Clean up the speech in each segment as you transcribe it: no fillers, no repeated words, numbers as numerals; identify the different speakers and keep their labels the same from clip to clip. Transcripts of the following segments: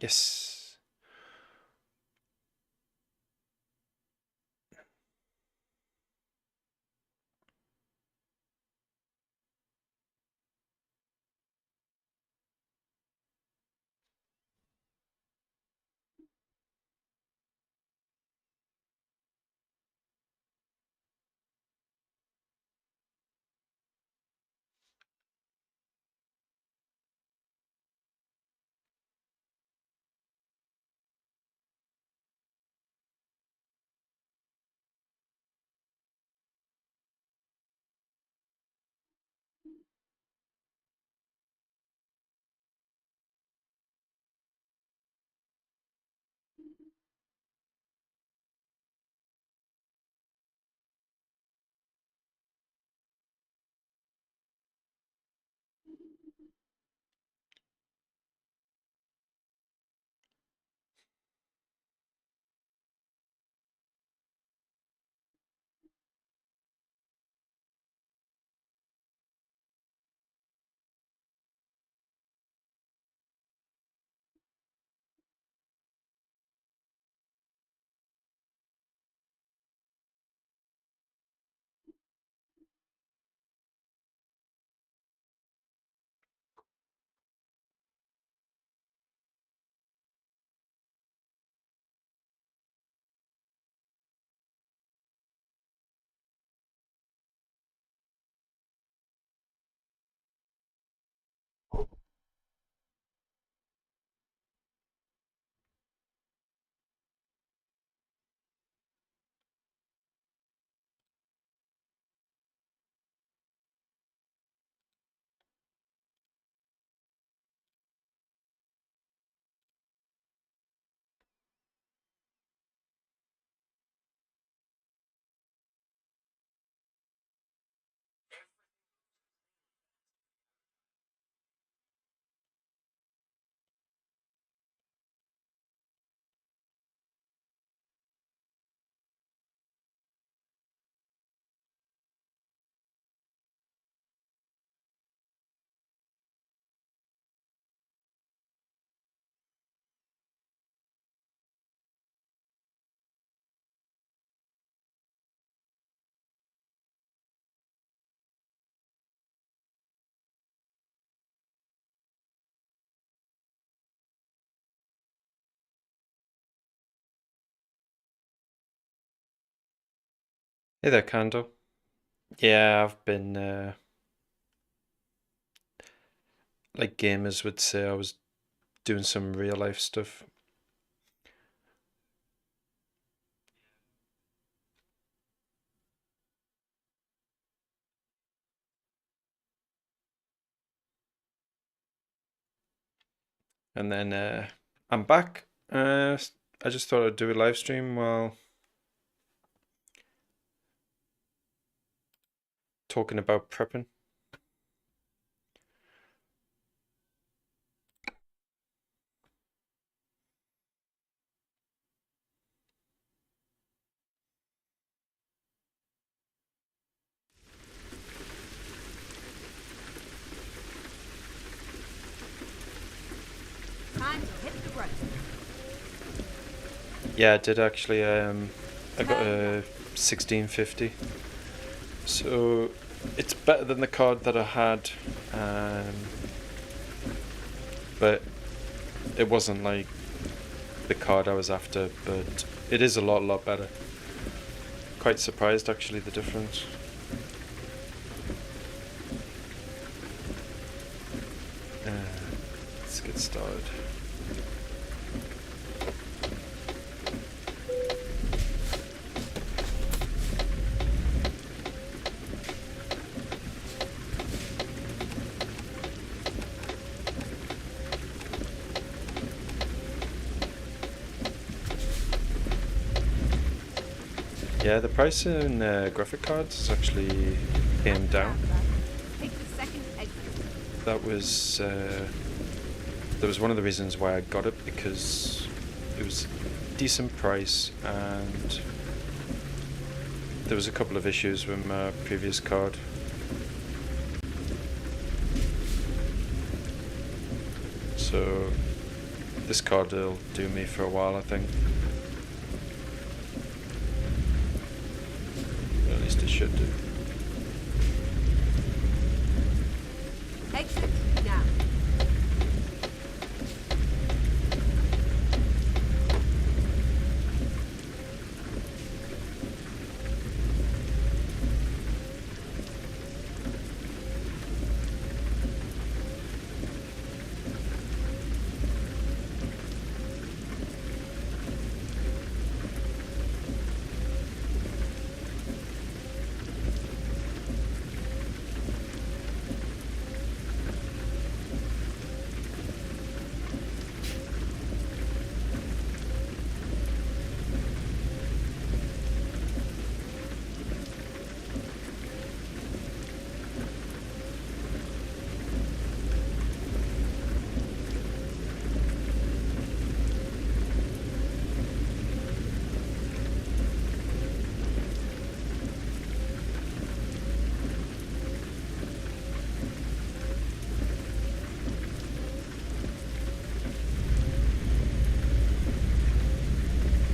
Speaker 1: Yes. Hey there, Kando. Yeah, I've been, like gamers would say, I was doing some real life stuff. And then I'm back. I just thought I'd do a live stream while talking about prepping.
Speaker 2: Time to hit the road.
Speaker 1: Yeah, I did actually. I got a 1650. So it's better than the card that I had, um, but it wasn't like the card I was after, but it is a lot better. Quite surprised actually the difference. Let's get started. Yeah, the price in graphic cards has actually came down.
Speaker 2: Take the second exit.
Speaker 1: That was one of the reasons why I got it, because it was a decent price and there was a couple of issues with my previous card. So this card will do me for a while, I think. Or at least it should do.
Speaker 2: Exit now.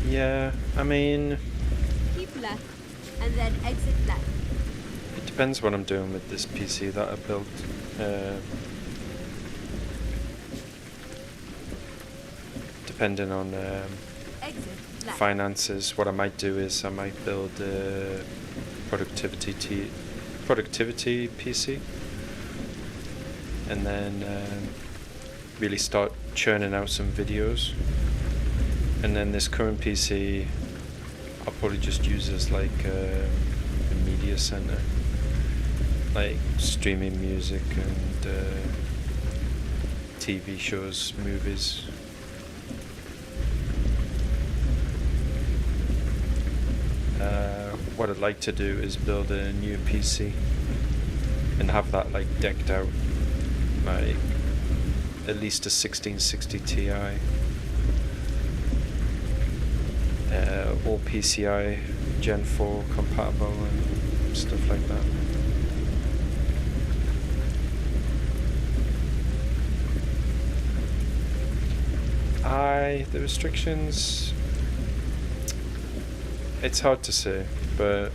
Speaker 1: Yeah, I mean,
Speaker 2: Keep left, and then exit left.
Speaker 1: it depends what I'm doing with this PC that I built. Depending on
Speaker 2: Exit left.
Speaker 1: finances, what I might do is I might build a productivity PC, and then really start churning out some videos. And then this current PC, I'll probably just use as like a media center, like streaming music and TV shows, movies. What I'd like to do is build a new PC and have that like decked out, like at least a 1660 Ti. All PCI Gen 4 compatible and stuff like that. The restrictions, it's hard to say, but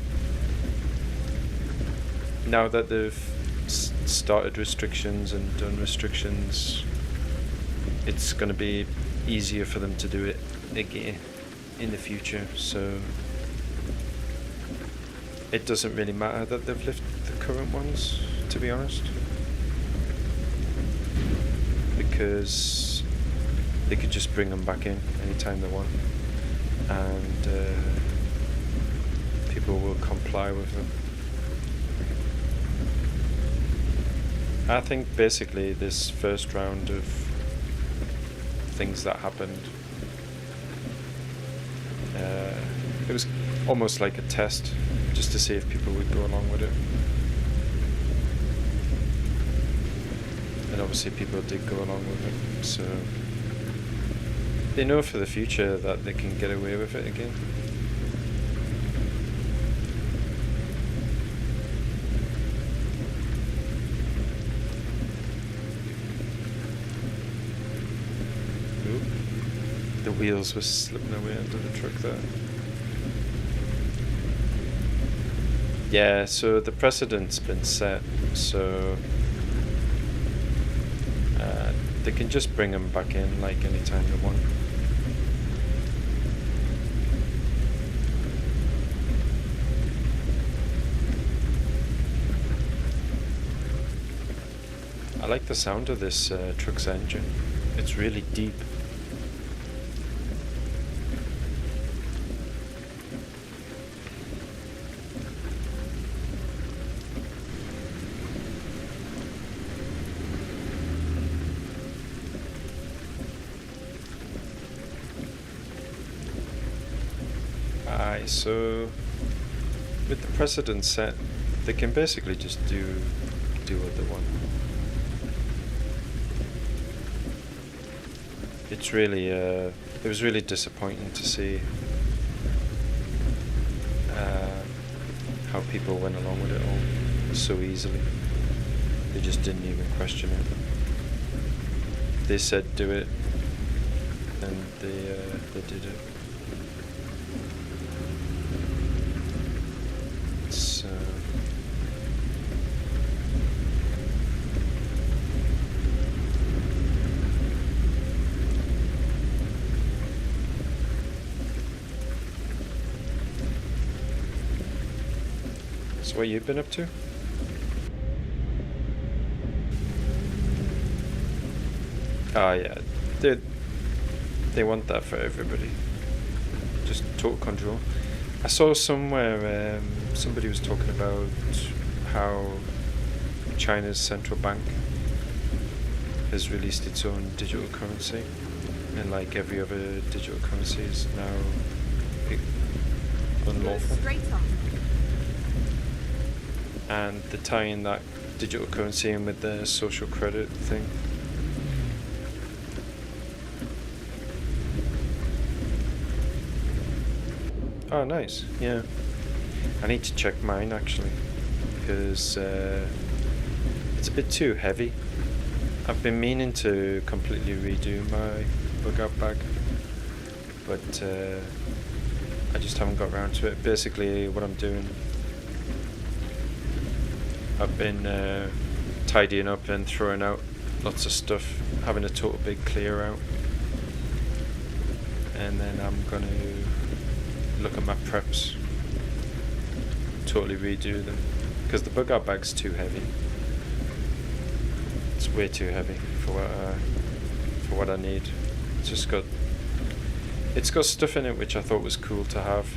Speaker 1: now that they've started restrictions and done restrictions, it's going to be easier for them to do it again in the future, so it doesn't really matter that they've lifted the current ones, to be honest, because they could just bring them back in anytime they want, and people will comply with them. I think basically this first round of things that happened, it was almost like a test, just to see if people would go along with it. And obviously people did go along with it, so they know for the future that they can get away with it again. Oop. The wheels were slipping away under the truck there. Yeah, so the precedent's been set, so they can just bring them back in like anytime they want. I like the sound of this truck's engine. It's really deep. So with the precedent set, they can basically just do what they want. It's really it was really disappointing to see how people went along with it all so easily. They just didn't even question it. They said do it, and they did it. So so what you been up to? Oh yeah, they want that for everybody. Just total control. I saw somewhere somebody was talking about how China's central bank has released its own digital currency, and like every other digital currency is now unlawful.
Speaker 2: Straight on.
Speaker 1: And they're tying that digital currency in with the social credit thing. Oh, nice. Yeah. I need to check mine actually, because it's a bit too heavy. I've been meaning to completely redo my bug out bag, but I just haven't got around to it. Basically, what I'm doing, I've been tidying up and throwing out lots of stuff, having a total big clear out, and then I'm gonna look at my preps, totally redo them, because the bug out bag's too heavy. It's way too heavy for what I need. It's got stuff in it which I thought was cool to have,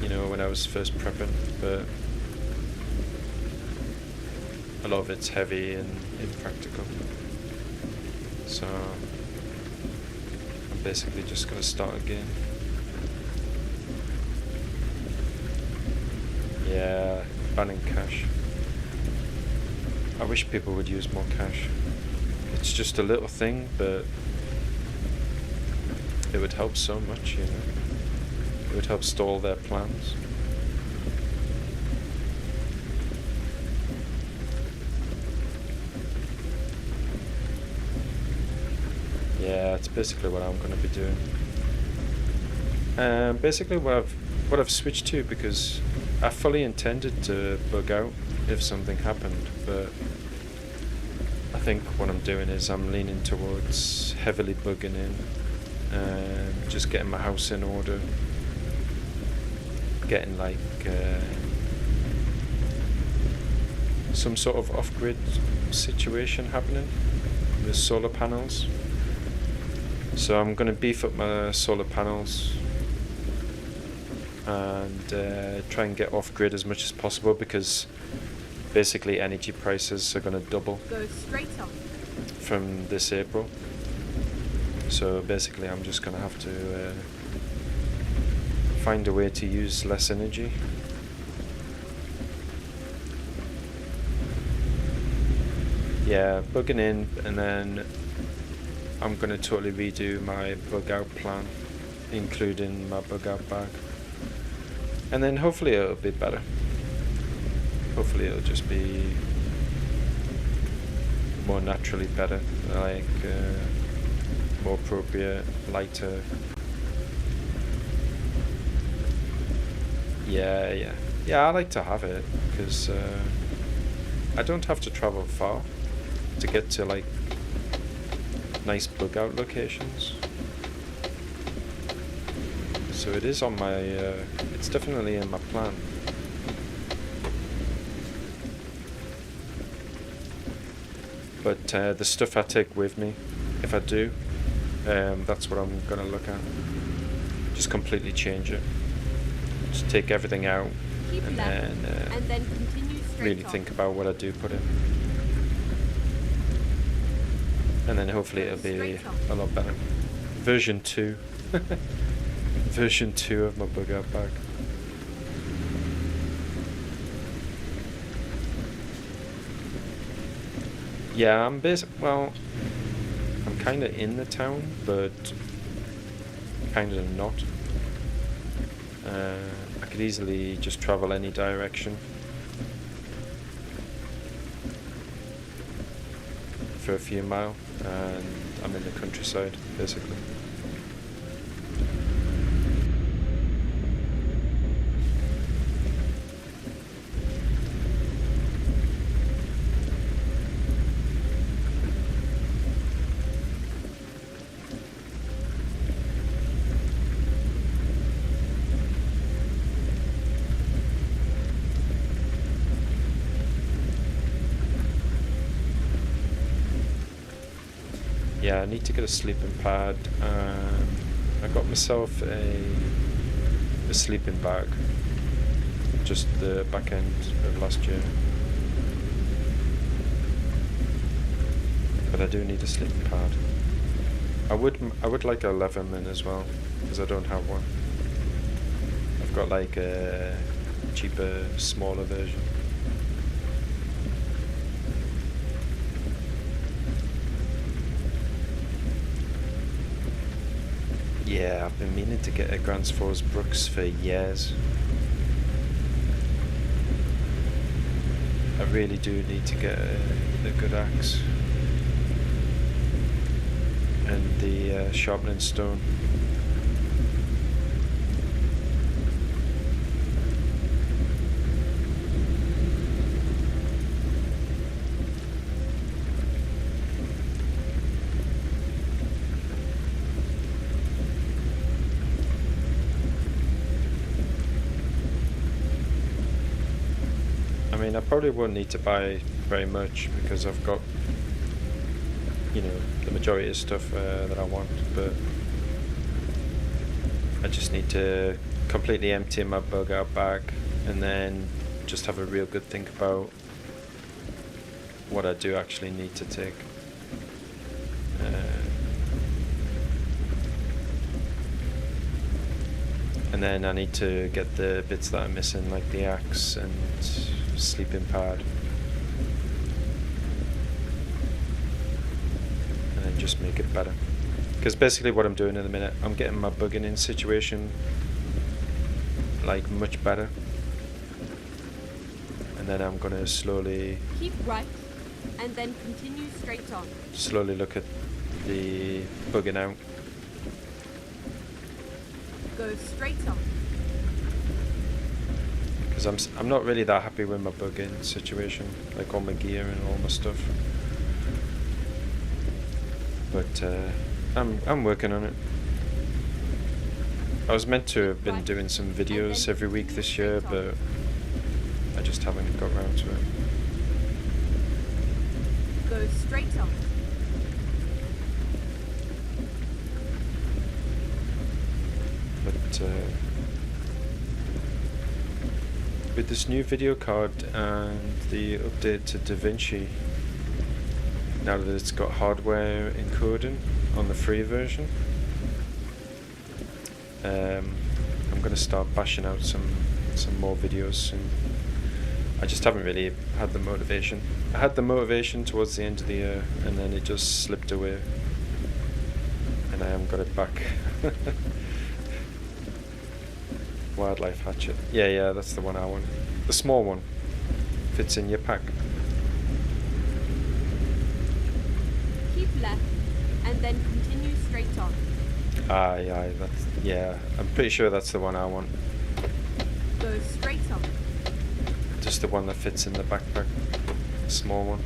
Speaker 1: you know, when I was first prepping, but a lot of it's heavy and impractical. So I'm basically just gonna start again. Yeah, banning cash. I wish people would use more cash. It's just a little thing, but it would help so much, you know. It would help stall their plans. Yeah, it's basically what I'm going to be doing. Basically what I've switched to, because I fully intended to bug out if something happened, but I think what I'm doing is I'm leaning towards heavily bugging in, just getting my house in order, getting like some sort of off-grid situation happening with solar panels. So I'm going to beef up my solar panels and try and get off-grid as much as possible, because basically energy prices are going to double from this April. So basically I'm just going to have to find a way to use less energy. Yeah, bugging in, and then I'm going to totally redo my bug out plan, including my bug out bag. And then hopefully it'll be better. Hopefully it'll just be more naturally better, like more appropriate, lighter. Yeah, I like to have it, because I don't have to travel far to get to like nice bug out locations. So it is on my, it's definitely in my plan. But the stuff I take with me, if I do, that's what I'm going to look at. Just completely change it. Just take everything out, and then
Speaker 2: continue
Speaker 1: really think about what I do put in. And then hopefully it'll be a lot better. Version 2. Version 2 of my bug out bag. Yeah, I'm kind of in the town, but kind of not. I could easily just travel any direction for a few miles, and I'm in the countryside, basically. Yeah, I need to get a sleeping pad. I got myself a sleeping bag just the back end of last year. But I do need a sleeping pad. I would like a Leatherman as well, because I don't have one. I've got like a cheaper, smaller version. Yeah, I've been meaning to get a Grants Force Brooks for years. I really do need to get a good axe. And the sharpening stone. I mean, I probably won't need to buy very much because I've got, you know, the majority of stuff that I want, but I just need to completely empty my bug out bag and then just have a real good think about what I do actually need to take. And then I need to get the bits that I'm missing, like the axe and sleeping pad. And then just make it better. Because basically what I'm doing in a minute, I'm getting my bugging in situation like much better. And then I'm gonna slowly
Speaker 2: Keep right, and then continue straight on.
Speaker 1: slowly look at the bugging out.
Speaker 2: Go straight on.
Speaker 1: Because I'm not really that happy with my bugging situation, like all my gear and all my stuff. But I'm working on it. I was meant to have been doing some videos every week this year, but I just haven't got around to it.
Speaker 2: Go straight on.
Speaker 1: But with this new video card and the update to DaVinci, now that it's got hardware encoding on the free version, I'm going to start bashing out some more videos soon. I just haven't really had the motivation. I had the motivation towards the end of the year, and then it just slipped away, and I haven't got it back. Wildlife hatchet. Yeah, that's the one I want. The small one. Fits in your pack.
Speaker 2: Keep left, and then continue straight on.
Speaker 1: Yeah, I'm pretty sure that's the one I want.
Speaker 2: Go straight on.
Speaker 1: Just the one that fits in the backpack. The small one.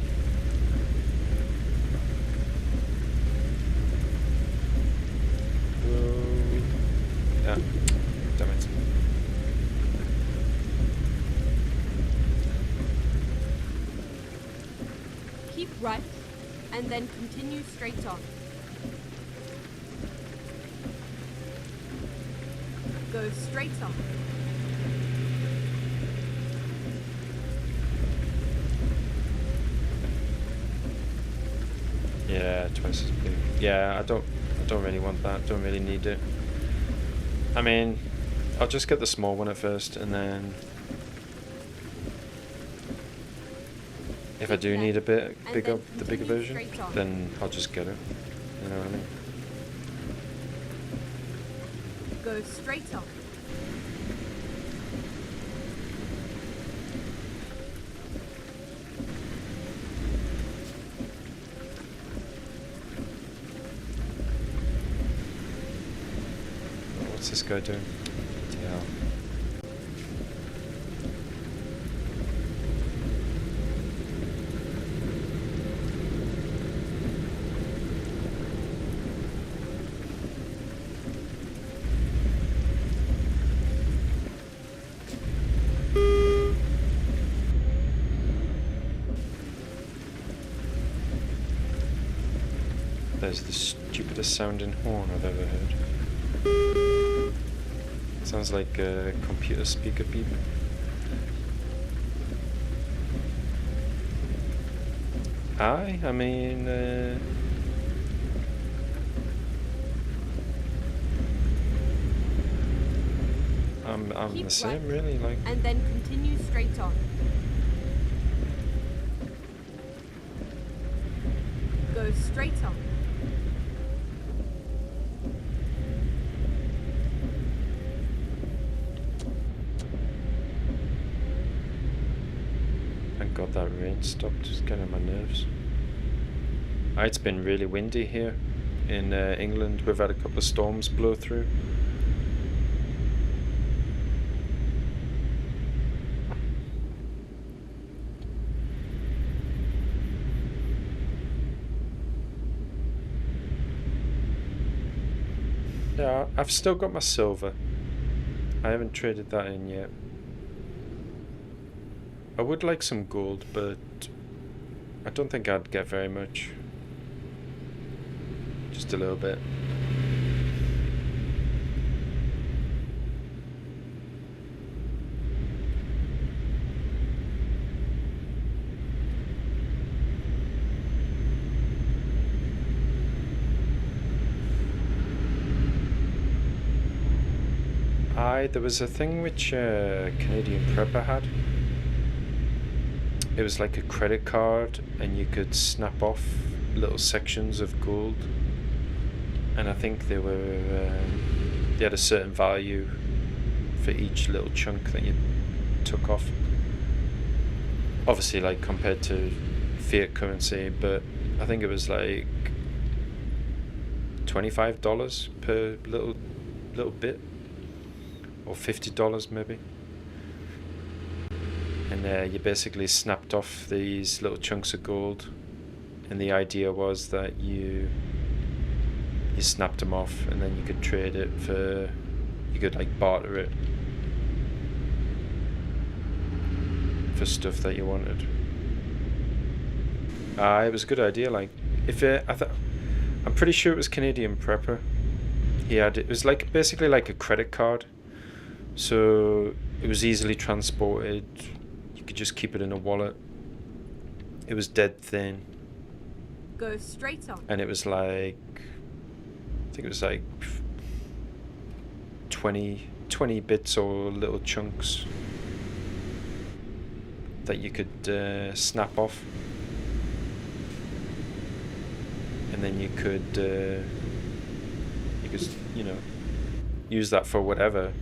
Speaker 1: Yeah, damn it.
Speaker 2: Keep right, and then continue straight on. Go straight on.
Speaker 1: Yeah, twice as big. Yeah, I don't really want that. Don't really need it. I mean, I'll just get the small one at first, and then if I do need a bit bigger, the bigger version, then I'll just get it. You know what I mean?
Speaker 2: Go straight on.
Speaker 1: What's this guy doing? Yeah. There's the stupidest sounding horn I've ever heard. Sounds like a computer speaker beep. I mean, I'm
Speaker 2: Keep
Speaker 1: the same,
Speaker 2: right,
Speaker 1: really. Like,
Speaker 2: and then continue straight on. Go straight on.
Speaker 1: thank God that rain stopped. Just getting on my nerves. It's been really windy here in England. We've had a couple of storms blow through. Yeah, I've still got my silver. I haven't traded that in yet. I would like some gold, but I don't think I'd get very much. Just a little bit. There was a thing which Canadian Prepper had. It was like a credit card, and you could snap off little sections of gold. And I think they had a certain value for each little chunk that you took off. Obviously, like compared to fiat currency, but I think it was like $25 per little bit. Or $50 maybe, and you basically snapped off these little chunks of gold, and the idea was that you snapped them off, and then you could trade it for, you could like barter it for stuff that you wanted. It was a good idea. Like, I'm pretty sure it was Canadian Prepper. It was like basically like a credit card. So it was easily transported. You could just keep it in a wallet. It was dead thin.
Speaker 2: Go straight on.
Speaker 1: And it was like, I think it was like 20 bits or little chunks that you could snap off. And then you could, use that for whatever.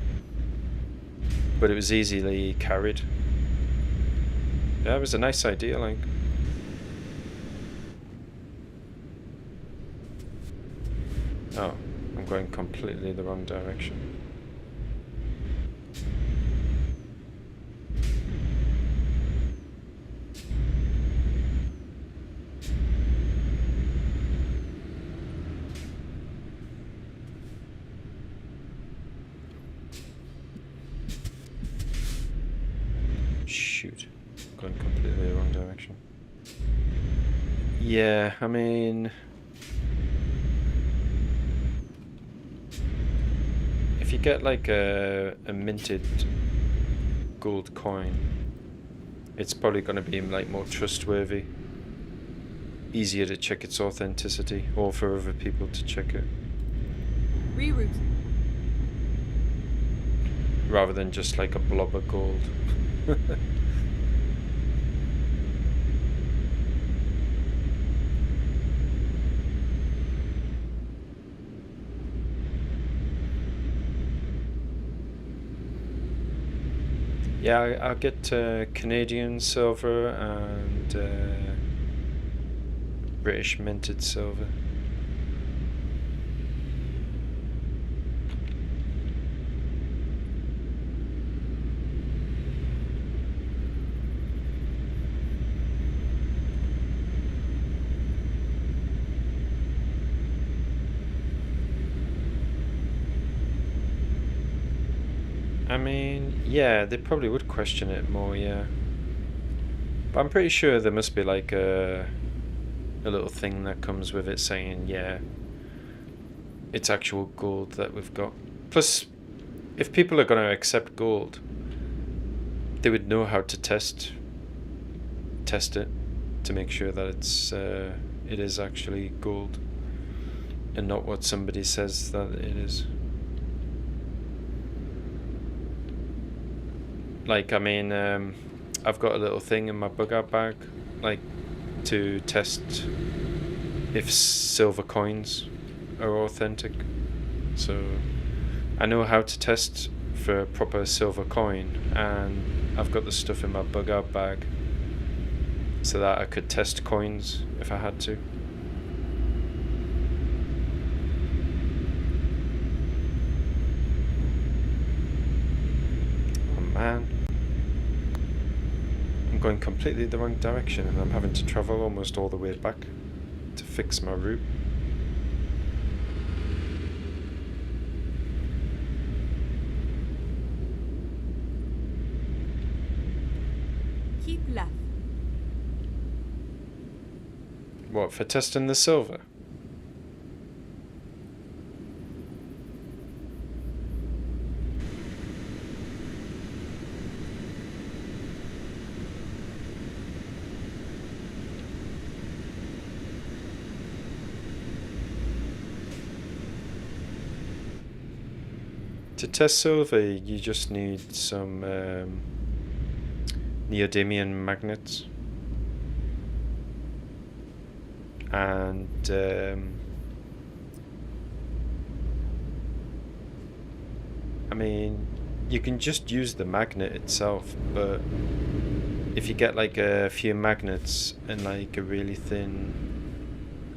Speaker 1: But it was easily carried. Yeah, it was a nice idea, like. Oh, I'm going completely the wrong direction. Shoot, going completely the wrong direction. Yeah, I mean, if you get like a minted gold coin, it's probably going to be like more trustworthy, easier to check its authenticity, or for other people to check it.
Speaker 2: Reroute.
Speaker 1: Rather than just like a blob of gold. Yeah, I'll get Canadian silver and British minted silver. mean, yeah, they probably would question it more, yeah. But I'm pretty sure there must be like a little thing that comes with it saying, yeah, it's actual gold that we've got. Plus, if people are going to accept gold, they would know how to test it to make sure that it is actually gold and not what somebody says that it is. Like, I mean, I've got a little thing in my bug out bag, like, to test if silver coins are authentic. So I know how to test for a proper silver coin, and I've got the stuff in my bug out bag so that I could test coins if I had to. Oh man, I'm going completely the wrong direction and I'm having to travel almost all the way back to fix my route.
Speaker 2: Keep left.
Speaker 1: What, for testing the silver? To test silver, you just need some neodymium magnets. And I mean, you can just use the magnet itself, but if you get like a few magnets and like a really thin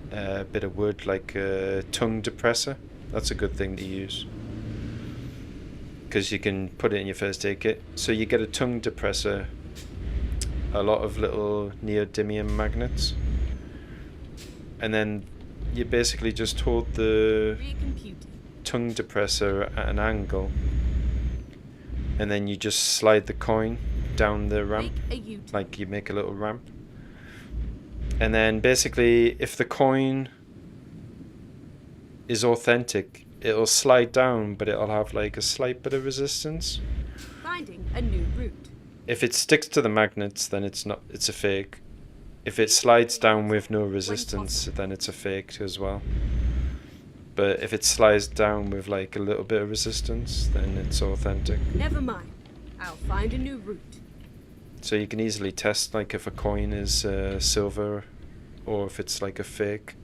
Speaker 1: bit of wood, like a tongue depressor, that's a good thing to use, because you can put it in your first aid kit. So you get a tongue depressor, a lot of little neodymium magnets, and then you basically just hold the tongue depressor at an angle, and then you just slide the coin down the ramp, like you make a little ramp. And then basically, if the coin is authentic, it'll slide down, but it'll have like a slight bit of resistance.
Speaker 2: Finding a new route.
Speaker 1: If it sticks to the magnets, then it's a fake. If it slides down with no resistance, then it's a fake as well. But if it slides down with like a little bit of resistance, then it's authentic.
Speaker 2: Never mind. I'll find a new route.
Speaker 1: So you can easily test like if a coin is silver or if it's like a fake.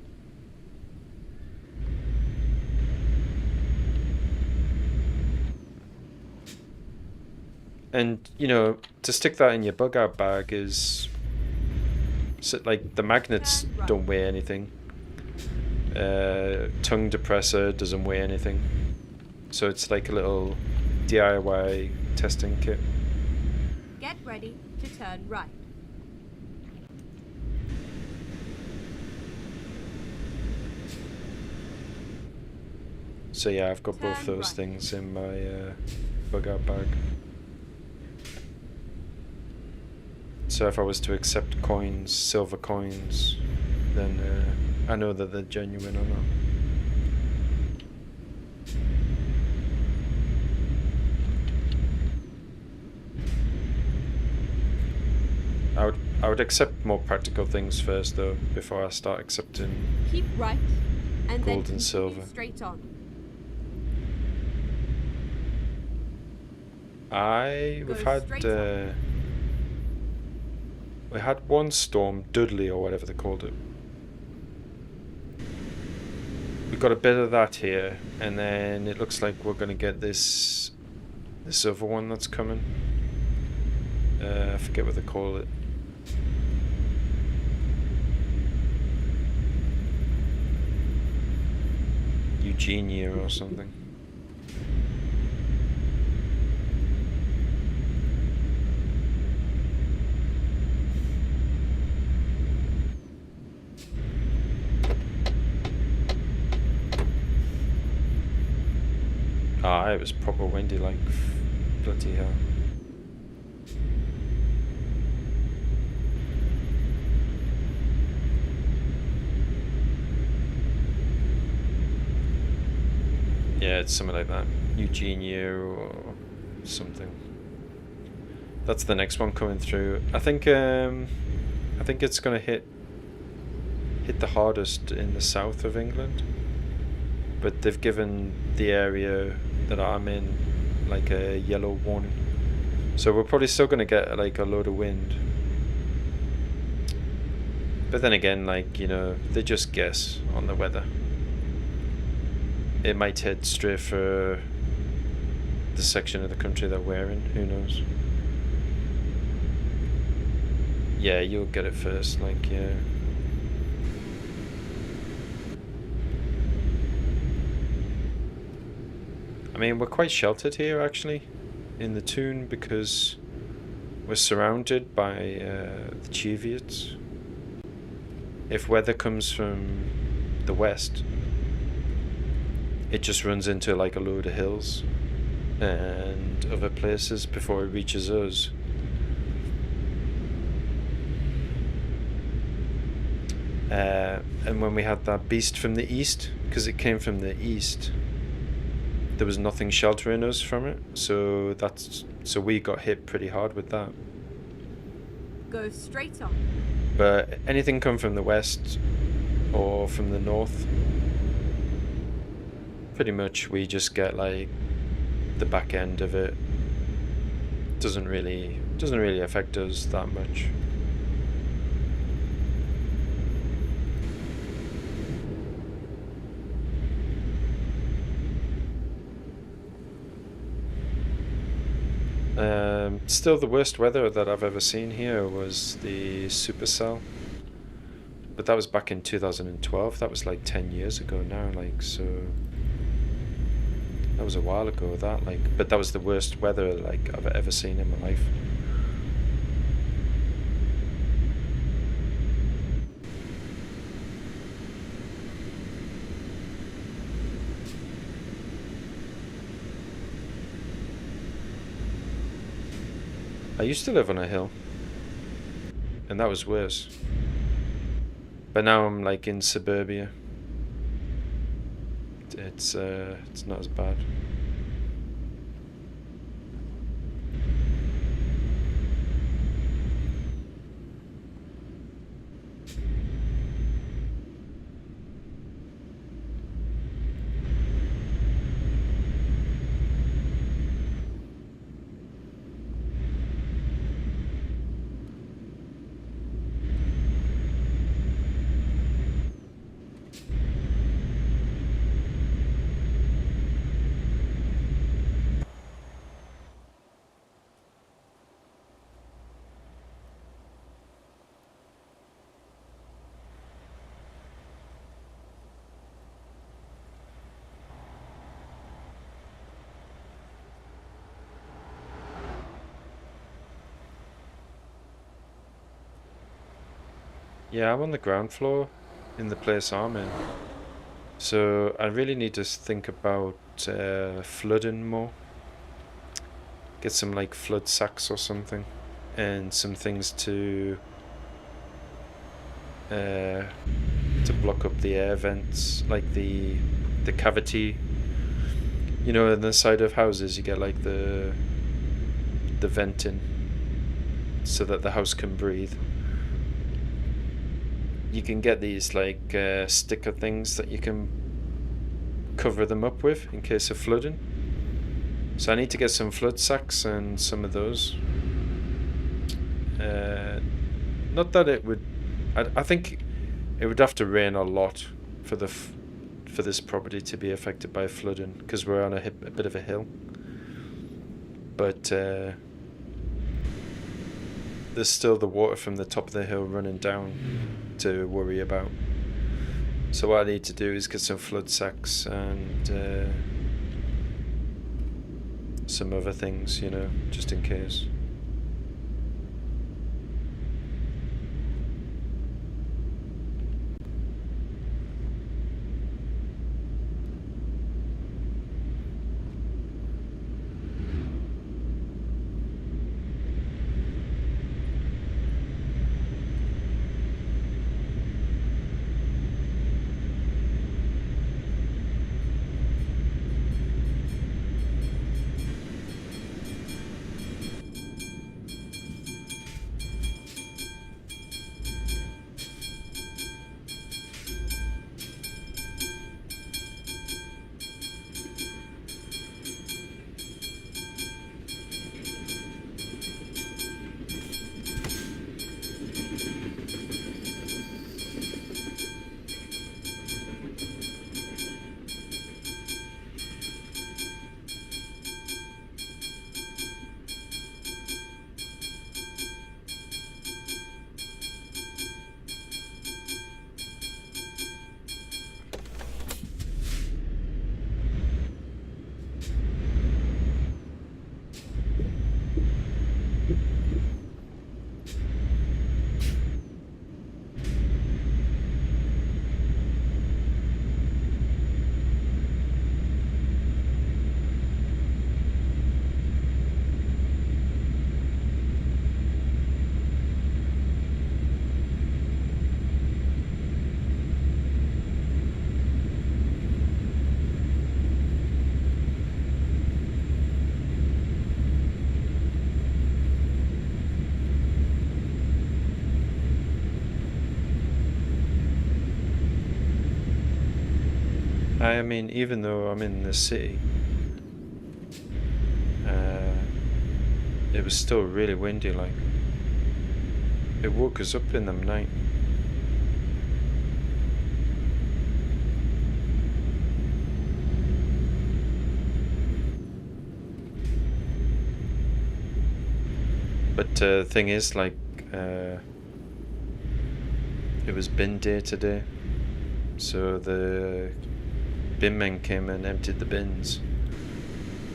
Speaker 1: And you know, to stick that in your bug out bag is like the magnets don't weigh anything. Tongue depressor doesn't weigh anything. So it's like a little DIY testing kit.
Speaker 2: Get ready to turn right.
Speaker 1: So yeah, I've got both those things in my bug out bag. So if I was to accept coins, silver coins, then I know that they're genuine or not. I would accept more practical things first though, before I start accepting
Speaker 2: Keep right and
Speaker 1: gold
Speaker 2: then
Speaker 1: and silver.
Speaker 2: Straight on.
Speaker 1: We had one storm, Dudley or whatever they called it. We got a bit of that here, and then it looks like we're gonna get this other one that's coming. I forget what they call it. Eugenia or something. It was proper windy, like Bloody hell. Yeah, it's something like that. Eugenia or something. That's the next one coming through. I think it's gonna hit the hardest in the south of England. But they've given the area that I'm in like a yellow warning. So we're probably still gonna get like a load of wind. But then again, like, you know, they just guess on the weather. It might head straight for the section of the country that we're in, who knows. Yeah, you'll get it first, like, yeah. I mean, we're quite sheltered here, actually, in the Toon, because we're surrounded by the Cheviots. If weather comes from the west, it just runs into like a load of hills and other places before it reaches us. And when we had that beast from the east, because it came from the east, there was nothing sheltering us from it, so we got hit pretty hard with that.
Speaker 2: Go straight on.
Speaker 1: But anything come from the west or from the north, pretty much we just get like the back end of it. Doesn't really affect us that much. Still, the worst weather that I've ever seen here was the supercell, but that was back in 2012. That was like 10 years ago now, like, so that was a while ago, that, like, but that was the worst weather like I've ever seen in my life. I used to live on a hill, and that was worse. But now I'm like in suburbia. It's not as bad. Yeah, I'm on the ground floor in the place I'm in. So I really need to think about flooding more. Get some like flood sacks or something, and some things to block up the air vents, like the cavity. You know, on the side of houses, you get like the venting, so that the house can breathe. You can get these like sticker things that you can cover them up with in case of flooding. So I need to get some flood sacks and some of those. Not that it would. I think it would have to rain a lot for for this property to be affected by flooding, because we're on a bit of a hill. But there's still the water from the top of the hill running down to worry about. So what I need to do is get some flood sacks and some other things, you know, just in case. I mean, even though I'm in the city, it was still really windy, like. It woke us up in the night. But the thing is, like, it was bin day today, so the bin men came and emptied the bins.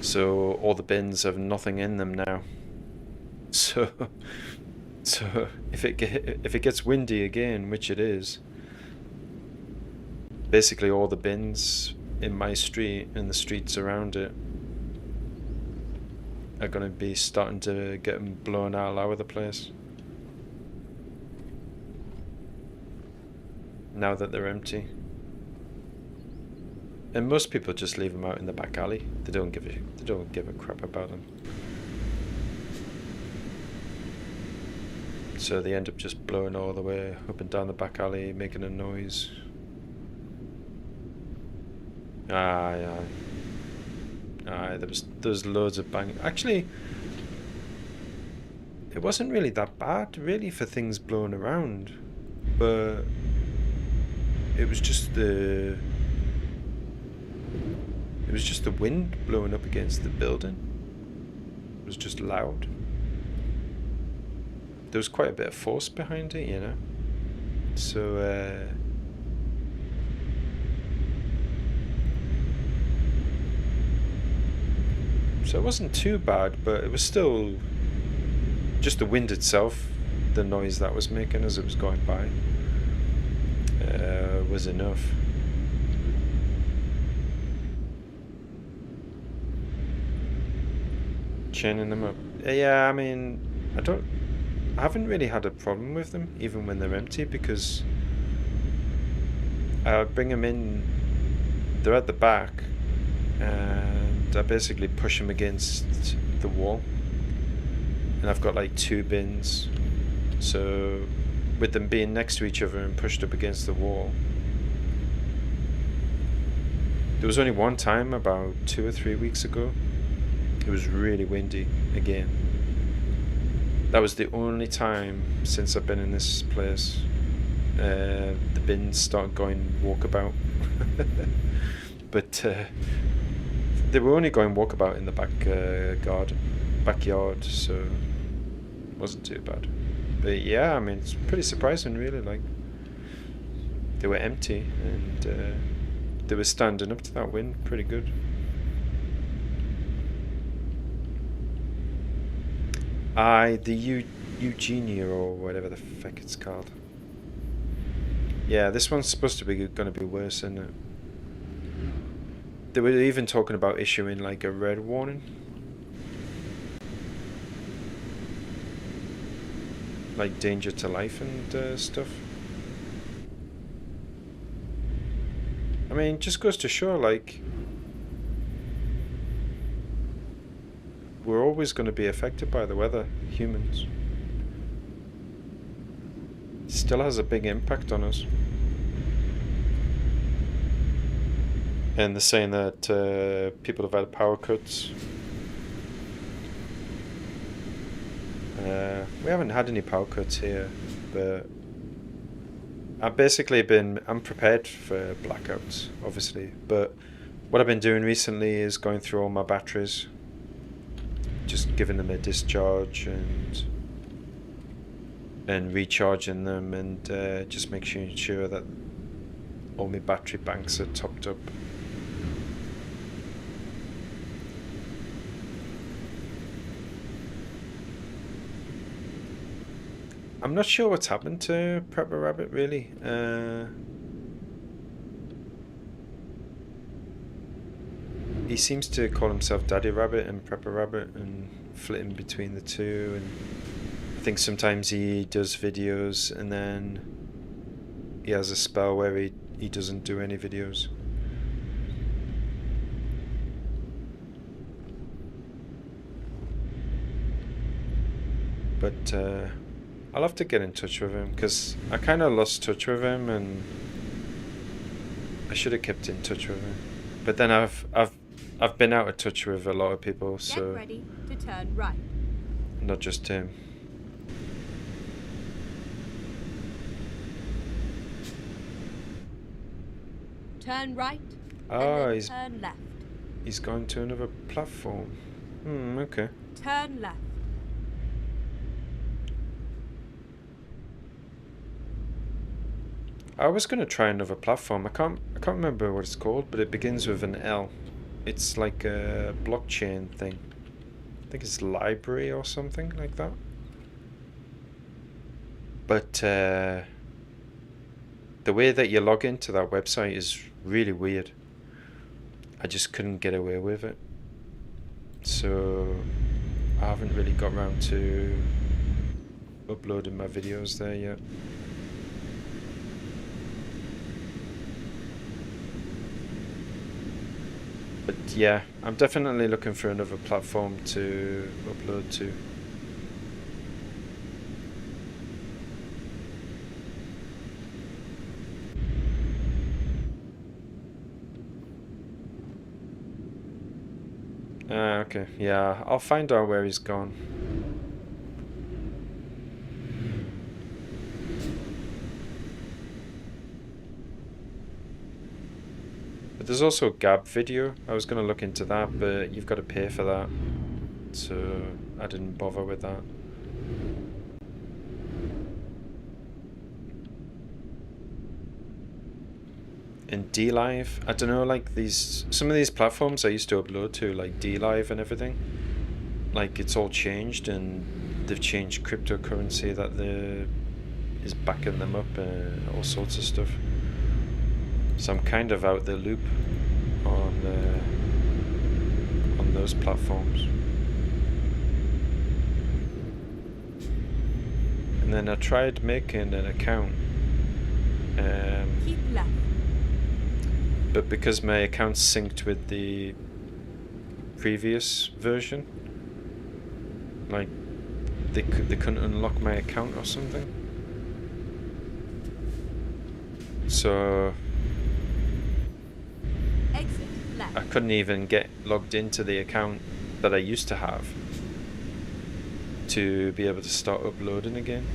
Speaker 1: So all the bins have nothing in them now. So if it gets windy again, which it is, basically all the bins in my street and the streets around it are going to be starting to get blown all over the place now that they're empty. And most people just leave them out in the back alley. They don't give a crap about them. So they end up just blowing all the way up and down the back alley, making a noise. Aye, there was loads of bang. Actually, it wasn't really that bad, really, for things blowing around, but it was just the wind blowing up against the building. It was just loud. There was quite a bit of force behind it, you know. So it wasn't too bad, but it was still just the wind itself, the noise that was making as it was going by, was enough. Chaining them up. Yeah, I mean, I haven't really had a problem with them, even when they're empty, because I bring them in, they're at the back, and I basically push them against the wall. And I've got like 2 bins, so with them being next to each other and pushed up against the wall, there was only one time about 2 or 3 weeks ago, it was really windy again. That was the only time since I've been in this place the bins started going walkabout. But they were only going walkabout in the backyard, so it wasn't too bad. But yeah, I mean, it's pretty surprising, really. Like, they were empty and they were standing up to that wind pretty good. The Eugenia, or whatever the fuck it's called. Yeah, this one's supposed to be going to be worse, isn't it? They were even talking about issuing like a red warning. Like danger to life and stuff. I mean, just goes to show, like, we're always going to be affected by the weather, humans. It still has a big impact on us. And they're saying that people have had power cuts. We haven't had any power cuts here, but I'm prepared for blackouts, obviously. But what I've been doing recently is going through all my batteries, just giving them a discharge and recharging them, and just making sure that all my battery banks are topped up. I'm not sure what's happened to Prepper Rabbit, really. He seems to call himself Daddy Rabbit and Prepper Rabbit and flitting between the two, and I think sometimes he does videos and then he has a spell where he doesn't do any videos. But I'll have to get in touch with him, because I kind of lost touch with him and I should have kept in touch with him. But then I've been out of touch with a lot of people,
Speaker 2: Get
Speaker 1: so
Speaker 2: ready to turn right.
Speaker 1: not just him.
Speaker 2: Turn right
Speaker 1: Ah,
Speaker 2: and then turn left.
Speaker 1: he's going to another platform. Okay.
Speaker 2: Turn left.
Speaker 1: I was gonna try another platform. I can't remember what it's called, but it begins with an L. It's like a blockchain thing. I think it's library or something like that. But the way that you log into that website is really weird. I just couldn't get away with it. So I haven't really got around to uploading my videos there yet. But yeah, I'm definitely looking for another platform to upload to. Okay, yeah, I'll find out where he's gone. But there's also a Gab video. I was going to look into that, but you've got to pay for that. So I didn't bother with that. In DLive, I don't know, like some of these platforms I used to upload to, like DLive and everything, like it's all changed, and they've changed cryptocurrency that is backing them up, all sorts of stuff. So I'm kind of out the loop on those platforms. And then I tried making an account.
Speaker 2: Keep left.
Speaker 1: But because my account's synced with the previous version, like they couldn't unlock my account or something. So
Speaker 2: Exit left.
Speaker 1: I couldn't even get logged into the account that I used to have to be able to start uploading again.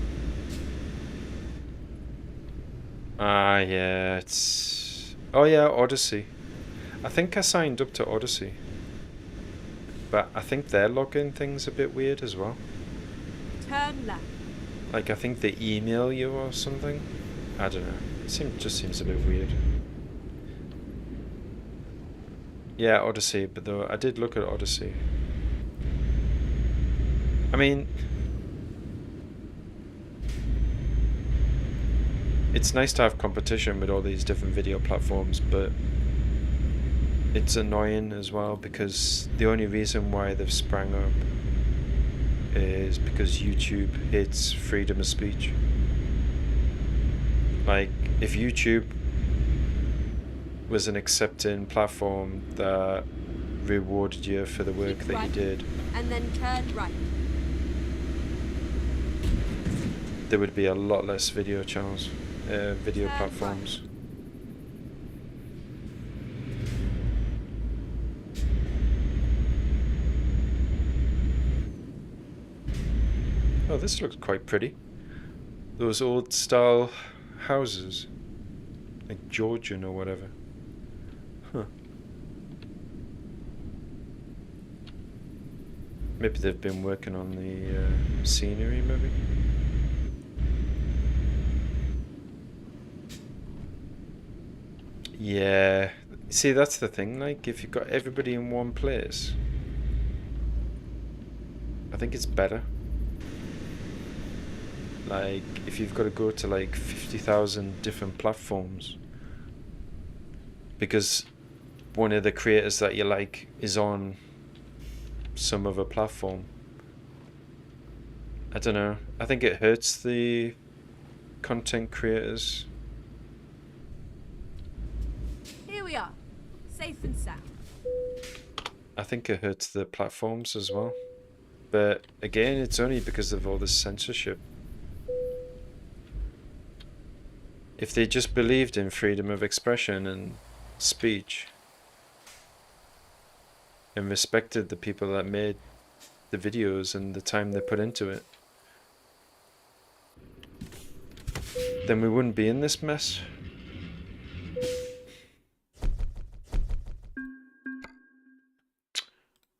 Speaker 1: Yeah, it's... Oh yeah, Odyssey. I think I signed up to Odyssey. But I think their login thing's a bit weird as well.
Speaker 2: Turn left.
Speaker 1: Like, I think they email you or something. I don't know. It just seems a bit weird. Yeah, Odyssey, but though I did look at Odyssey. I mean, it's nice to have competition with all these different video platforms, but it's annoying as well because the only reason why they've sprang up is because YouTube hates freedom of speech. Like, if YouTube was an accepting platform that rewarded you for the work that you did,
Speaker 2: and then turn right.
Speaker 1: there would be a lot less video channels, video platforms. Oh, this looks quite pretty. Those old style houses, like Georgian or whatever. Huh. Maybe they've been working on the scenery, maybe. Yeah, see, that's the thing, like, if you've got everybody in one place, I think it's better. Like, if you've got to go to like 50,000 different platforms because one of the creators that you like is on some other platform, I don't know, I think it hurts the content creators.
Speaker 2: Here we are, safe and sound.
Speaker 1: I think it hurts the platforms as well. But again, it's only because of all this censorship. If they just believed in freedom of expression and speech, and respected the people that made the videos and the time they put into it, then we wouldn't be in this mess.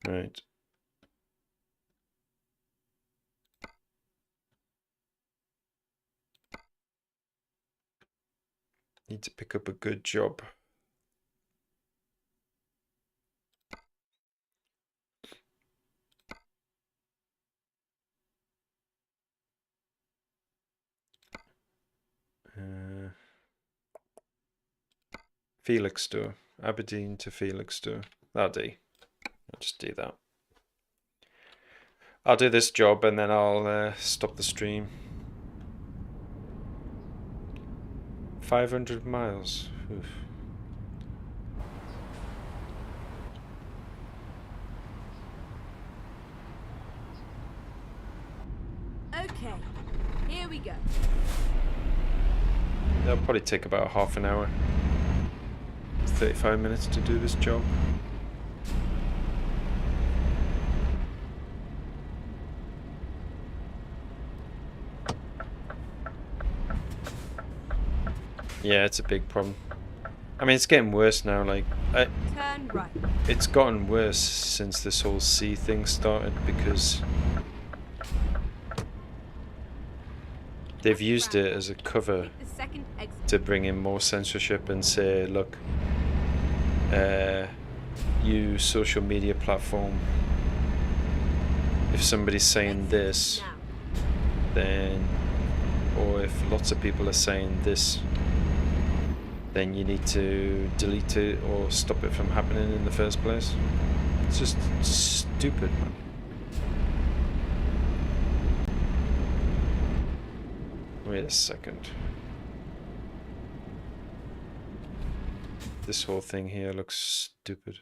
Speaker 1: Right. Need to pick up a good job. Felixstowe. Aberdeen to Felixstowe. That'll do. I'll just do that. I'll do this job and then I'll stop the stream. 500 miles. Oof.
Speaker 2: Okay, here we go.
Speaker 1: That'll probably take about half an hour. 35 minutes to do this job. Yeah, it's a big problem. I mean, it's getting worse now. Like,
Speaker 2: Turn right.
Speaker 1: it's gotten worse since this whole C thing started because they've used it as a cover
Speaker 2: Take the second exit.
Speaker 1: to bring in more censorship and say, look, you social media platform, if somebody's saying
Speaker 2: Exit
Speaker 1: this,
Speaker 2: now.
Speaker 1: then, or if lots of people are saying this, then you need to delete it or stop it from happening in the first place. It's just stupid, man. Wait a second. This whole thing here looks stupid.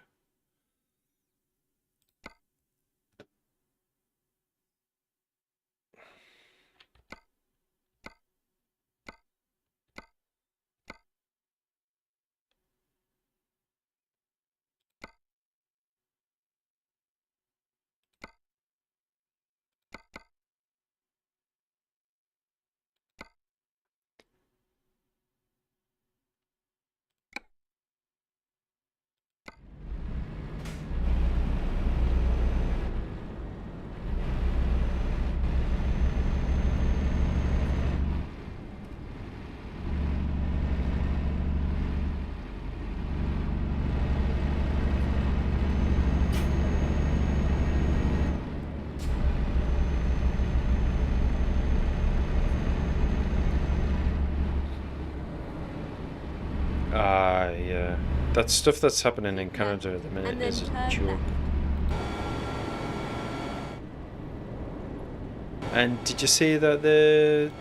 Speaker 1: Yeah. That stuff that's happening in Canada at the minute
Speaker 2: And then
Speaker 1: is a
Speaker 2: turn
Speaker 1: joke.
Speaker 2: left.
Speaker 1: And did you see that the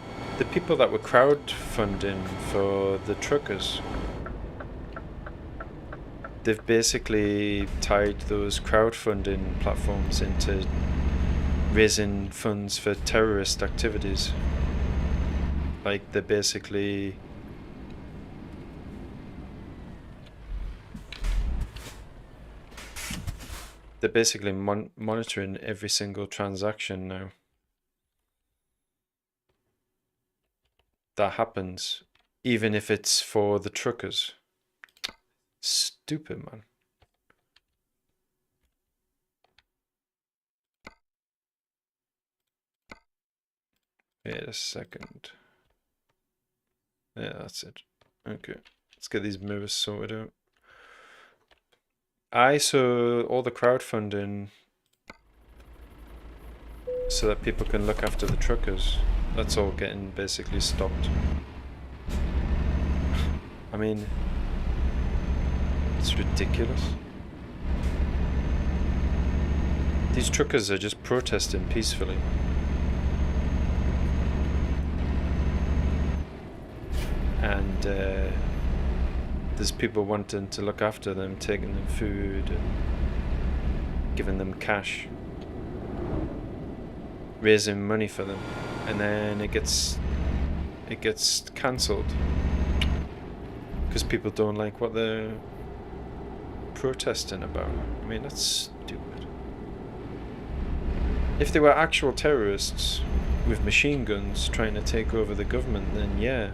Speaker 1: people that were crowdfunding for the truckers, they've basically tied those crowdfunding platforms into raising funds for terrorist activities. Like they're basically monitoring every single transaction now that happens, even if it's for the truckers. Stupid, man. Wait a second. Yeah, that's it. Okay, let's get these mirrors sorted out. I saw all the crowdfunding so that people can look after the truckers. That's all getting basically stopped. I mean, it's ridiculous. These truckers are just protesting peacefully. And there's people wanting to look after them, taking them food and giving them cash, raising money for them, and then it gets cancelled because people don't like what they're protesting about? I mean, that's stupid. If they were actual terrorists with machine guns trying to take over the government, then yeah.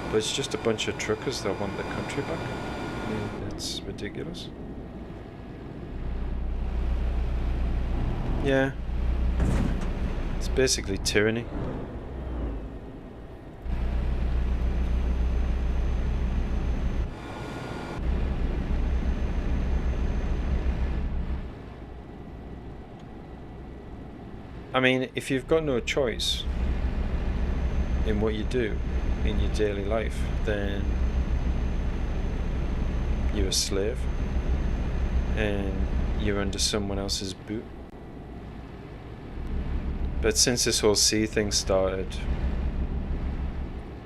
Speaker 1: But it's just a bunch of truckers that want their country back. I mean, it's ridiculous. Yeah. It's basically tyranny. I mean, if you've got no choice in what you do in your daily life, then you're a slave and you're under someone else's boot. But since this whole sea thing started,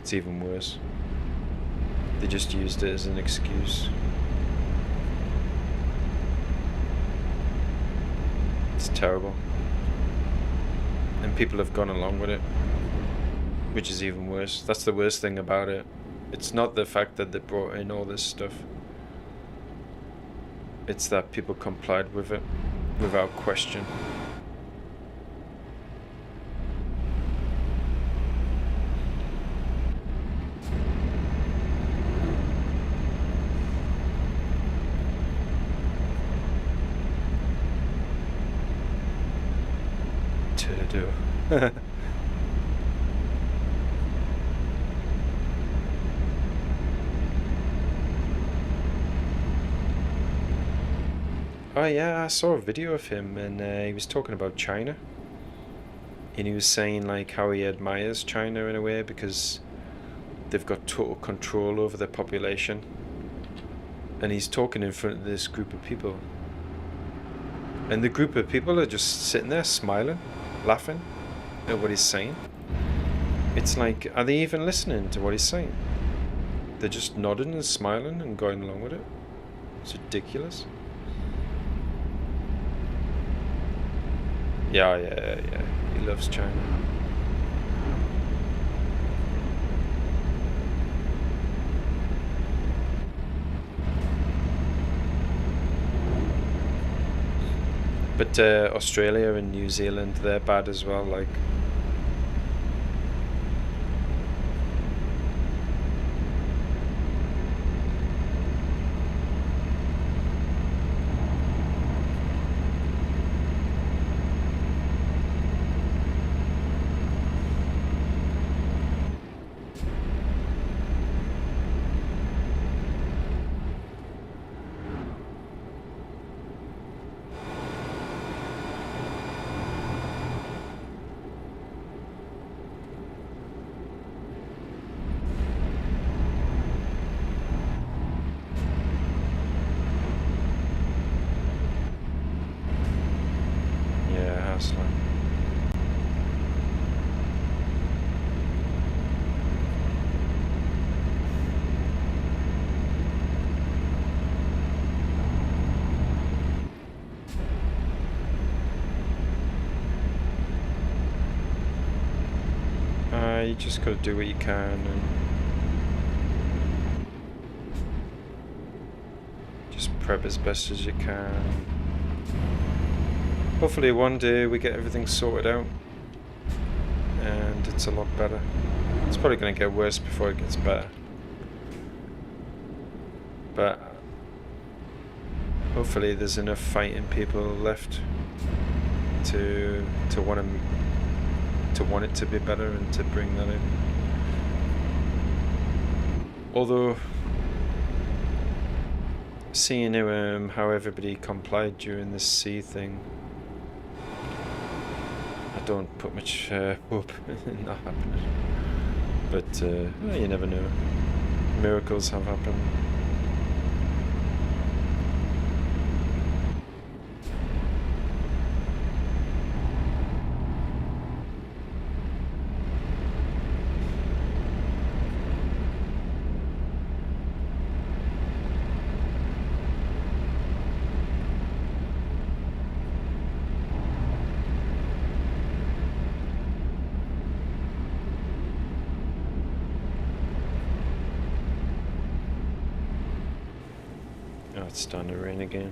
Speaker 1: it's even worse. They just used it as an excuse. It's terrible. And people have gone along with it, which is even worse. That's the worst thing about it. It's not the fact that they brought in all this stuff. It's that people complied with it without question. To do. Oh yeah, I saw a video of him and he was talking about China. And he was saying like how he admires China in a way because they've got total control over their population. And he's talking in front of this group of people. And the group of people are just sitting there smiling, laughing at what he's saying. It's like, are they even listening to what he's saying? They're just nodding and smiling and going along with it. It's ridiculous. Yeah. He loves China. But Australia and New Zealand, they're bad as well, like. You just gotta do what you can and just prep as best as you can. Hopefully one day we get everything sorted out and it's a lot better. It's probably gonna get worse before it gets better. But hopefully there's enough fighting people left to want it to be better and to bring that in. Although seeing how everybody complied during this sea thing, I don't put much hope in that happening. But you never know. Miracles have happened. Now it's starting to rain again.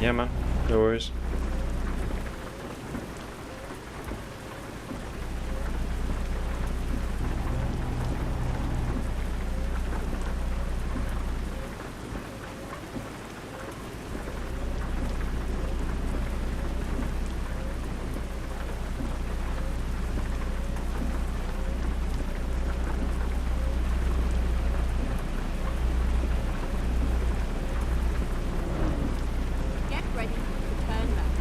Speaker 1: Yeah, man. No worries.
Speaker 2: Get ready to turn left.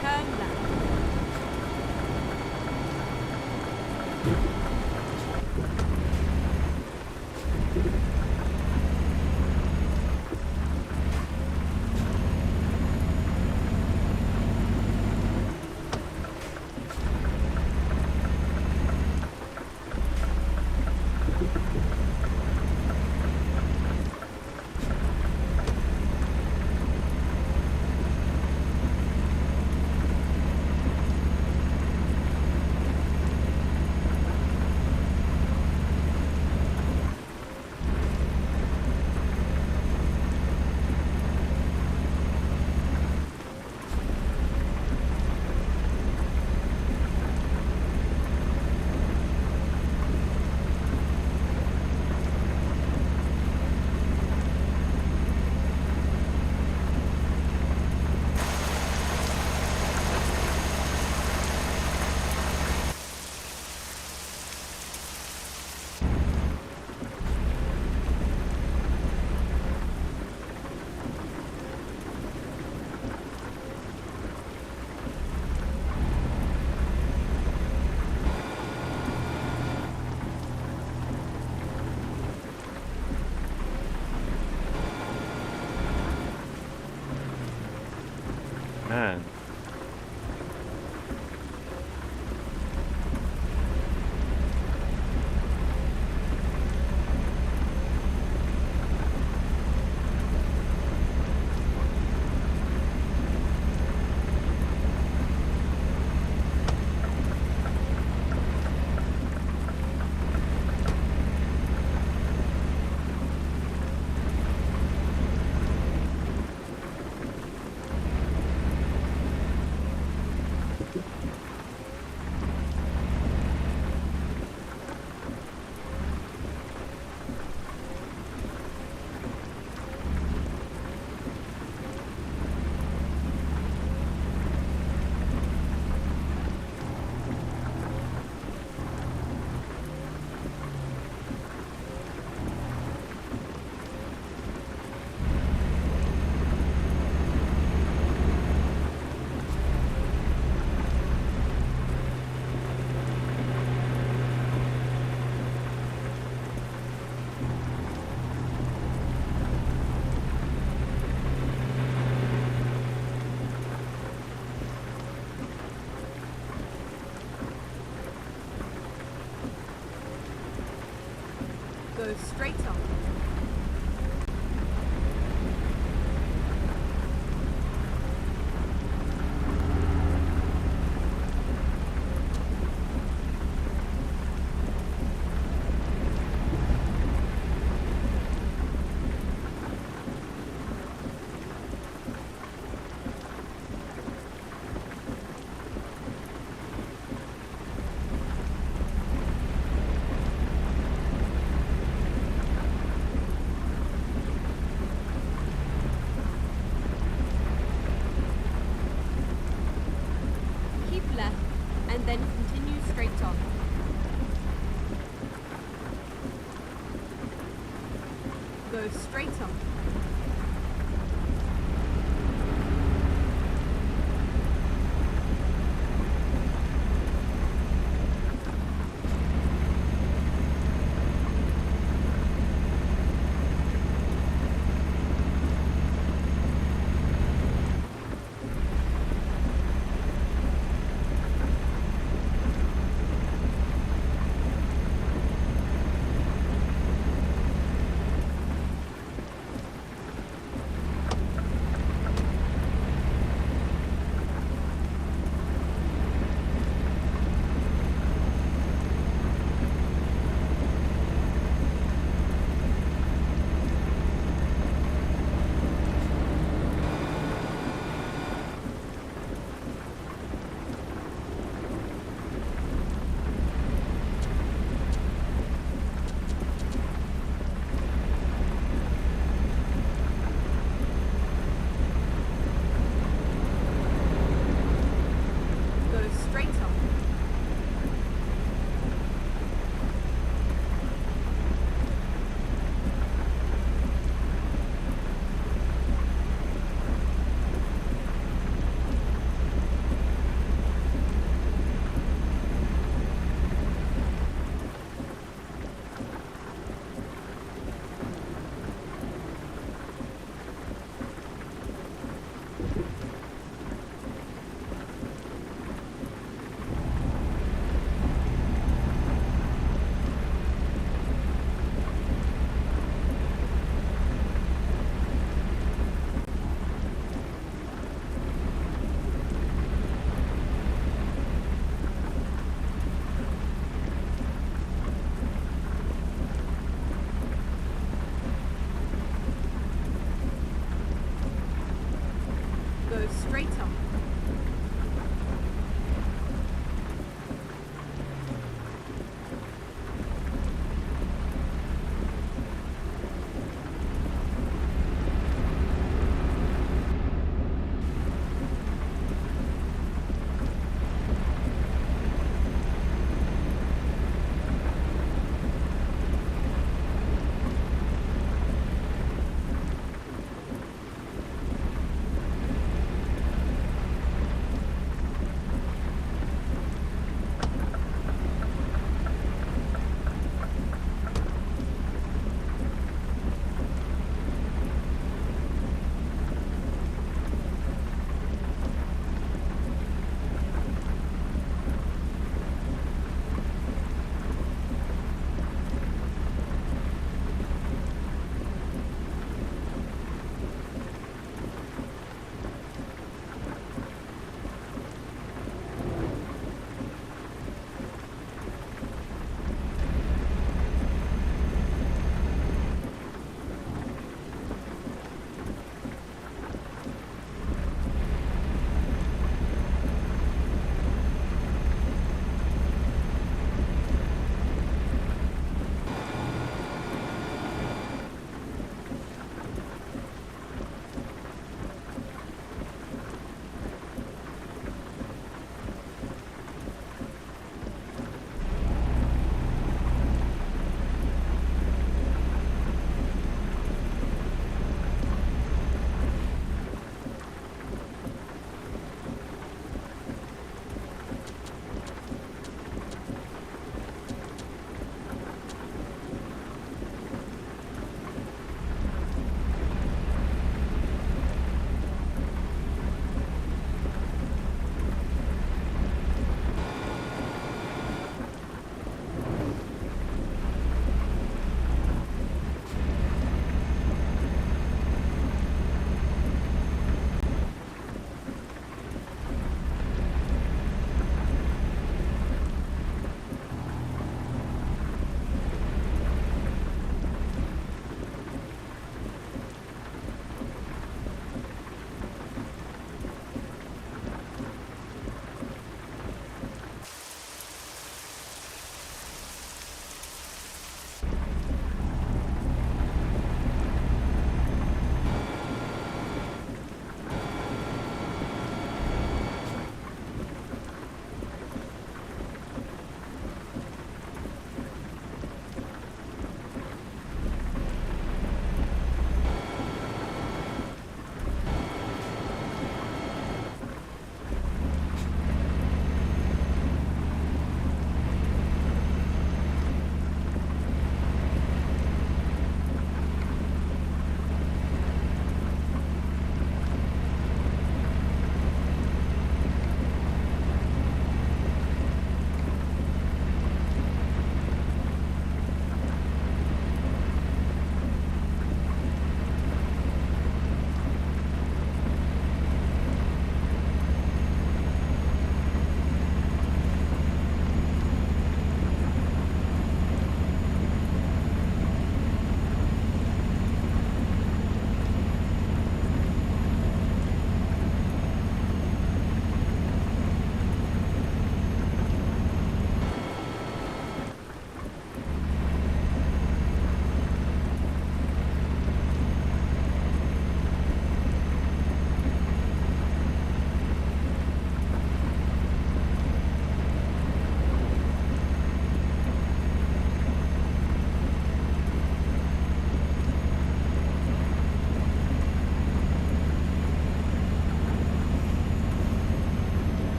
Speaker 2: Turn left.
Speaker 1: Man.
Speaker 2: Go straight on. straight on. Go straight on. Go straight on.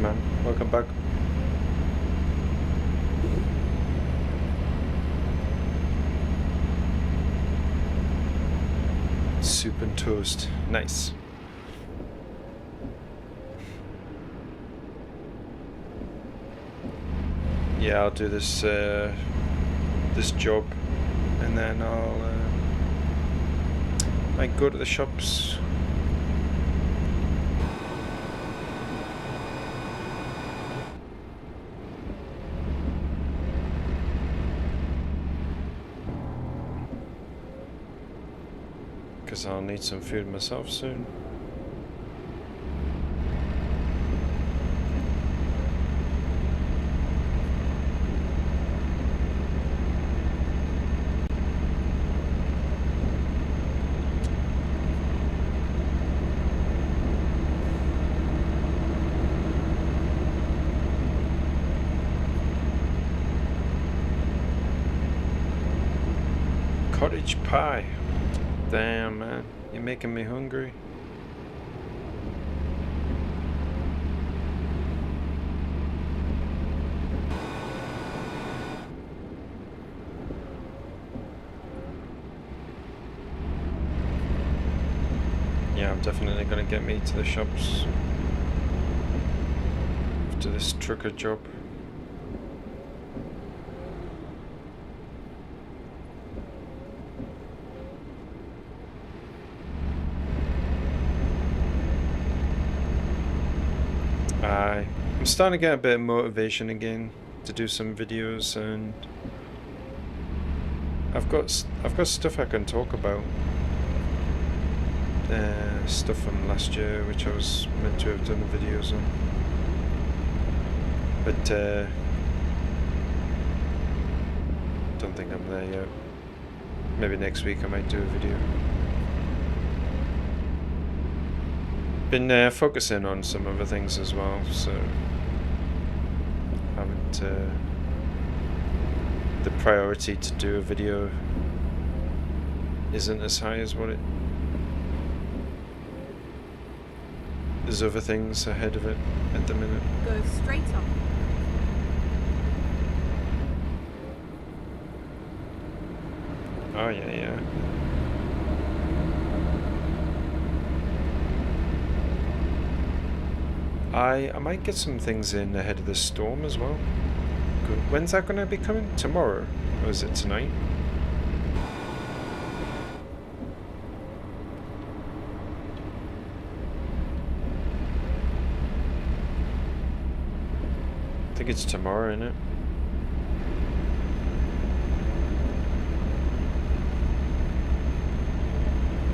Speaker 1: man. Welcome back. Soup and toast. Nice. Yeah, I'll do this this job, and then I'll might go to the shops. Because I'll need some food myself soon. Cottage pie. Damn, man, you're making me hungry. Yeah, I'm definitely gonna get me to the shops after this trucker job. I'm starting to get a bit of motivation again to do some videos, and I've got stuff I can talk about. Stuff from last year which I was meant to have done videos on, but don't think I'm there yet. Maybe next week I might do a video. Been focusing on some other things as well, so haven't the priority to do a video isn't as high as what it. There's other things ahead of it at the minute.
Speaker 2: Go straight on.
Speaker 1: Oh yeah. I might get some things in ahead of the storm as well. Good. When's that going to be coming? Tomorrow? Or is it tonight? I think it's tomorrow, isn't it?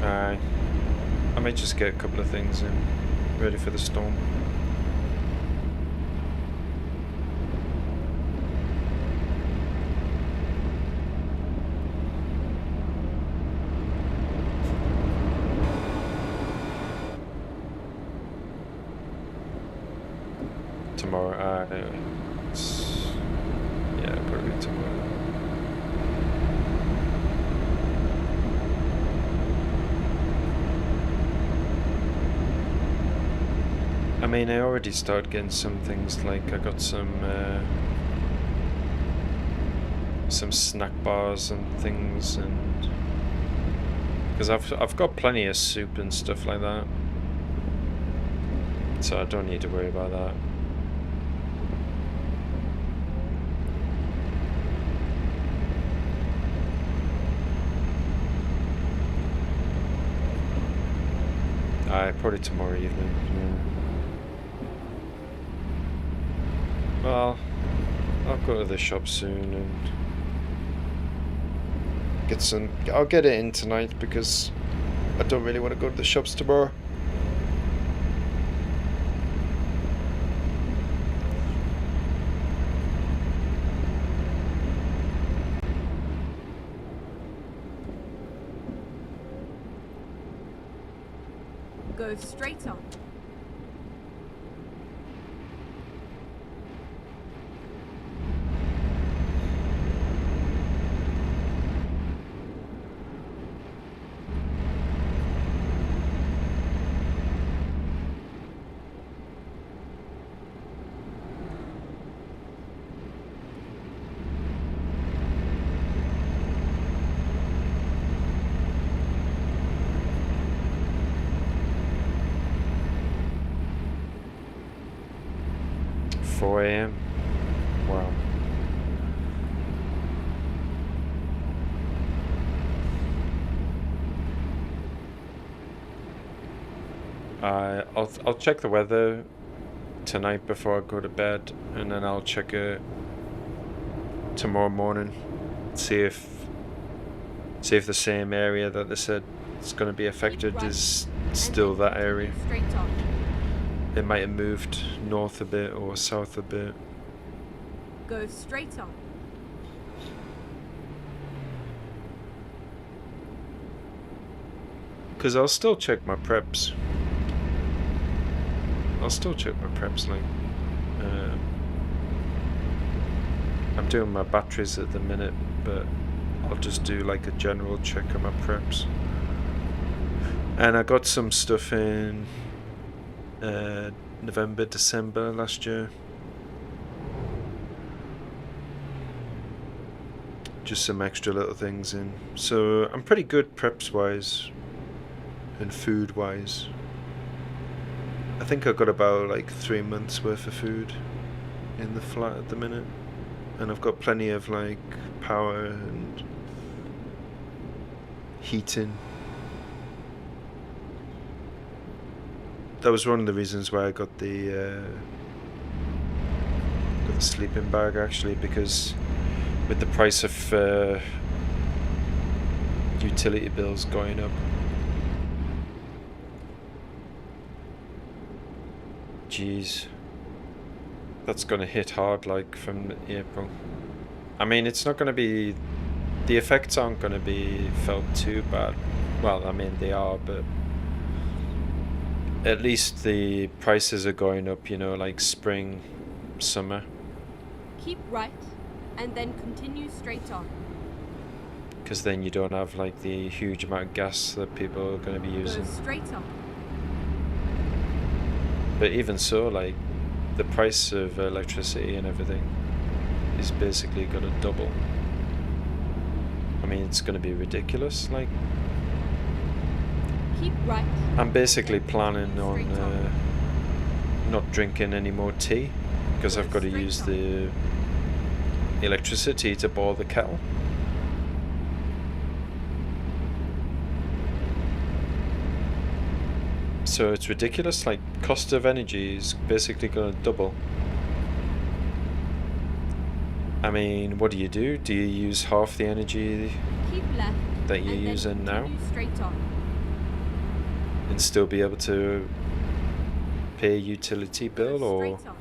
Speaker 1: I might just get a couple of things in, ready for the storm. Tomorrow, yeah, probably tomorrow. I mean, I already started getting some things, like I got some snack bars and things, and because I've got plenty of soup and stuff like that, so I don't need to worry about that. Probably tomorrow evening. Yeah. Well, I'll go to the shop soon and get some. I'll get it in tonight because I don't really want to go to the shops tomorrow.
Speaker 2: Go straight on.
Speaker 1: 4 a.m. Wow. I'll check the weather tonight before I go to bed, and then I'll check it tomorrow morning. See if the same area that they said it's going to be affected
Speaker 2: right,
Speaker 1: is
Speaker 2: and
Speaker 1: still
Speaker 2: then
Speaker 1: that area.
Speaker 2: continue straight on.
Speaker 1: It might have moved north a bit or south a bit.
Speaker 2: Go straight on.
Speaker 1: Because I'll still check my preps. Like, I'm doing my batteries at the minute, but I'll just do like a general check on my preps. And I got some stuff in November, December last year. Just some extra little things in. So I'm pretty good preps wise and food wise. I think I've got about like 3 months worth of food in the flat at the minute. And I've got plenty of like power and heating. That was one of the reasons why I got the sleeping bag, actually, because with the price of utility bills going up, jeez, that's gonna hit hard like from April. I mean, it's not gonna be, the effects aren't gonna be felt too bad. Well, I mean they are, but at least the prices are going up, you know, like spring, summer.
Speaker 2: Keep right, and then continue straight on.
Speaker 1: Because then you don't have like the huge amount of gas that people are going to be using.
Speaker 2: Go straight on.
Speaker 1: But even so, like, the price of electricity and everything is basically going to double. I mean, it's going to be ridiculous. Like,
Speaker 2: Keep right.
Speaker 1: I'm basically planning on not drinking any more tea, because I've got to use the electricity to boil the kettle. So it's ridiculous. Like, cost of energy is basically going to double. I mean, what do? Do you use half the energy
Speaker 2: Keep left,
Speaker 1: that you're
Speaker 2: and then
Speaker 1: using now
Speaker 2: continue straight on.
Speaker 1: and still be able to pay a utility bill,
Speaker 2: Go
Speaker 1: or
Speaker 2: straight on.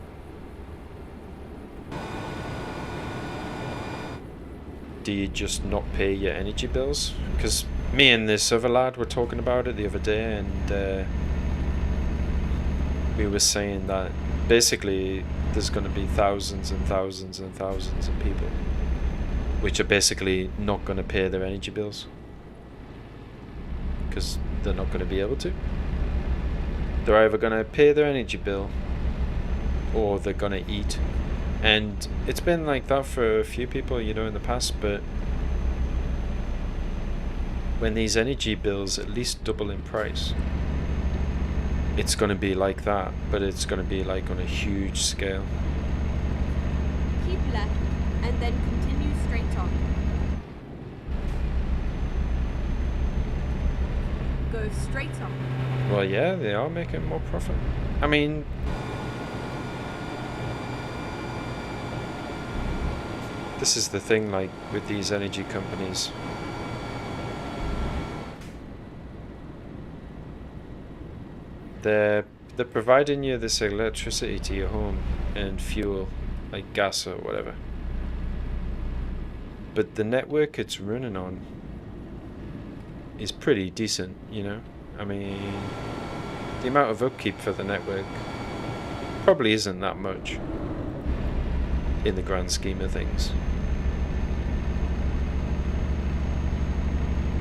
Speaker 1: do you just not pay your energy bills? Because me and this other lad were talking about it the other day, and we were saying that basically there's going to be thousands and thousands and thousands of people which are basically not going to pay their energy bills because they're not going to be able to. They're either going to pay their energy bill or they're going to eat. And it's been like that for a few people, you know, in the past, but when these energy bills at least double in price, it's going to be like that, but it's going to be like on a huge scale.
Speaker 2: Keep left, and then continue straight on. Go straight on.
Speaker 1: Well, yeah, they are making more profit. I mean, this is the thing, like, with these energy companies. They're providing you this electricity to your home and fuel, like gas or whatever. But the network it's running on is pretty decent, you know? I mean, the amount of upkeep for the network probably isn't that much in the grand scheme of things.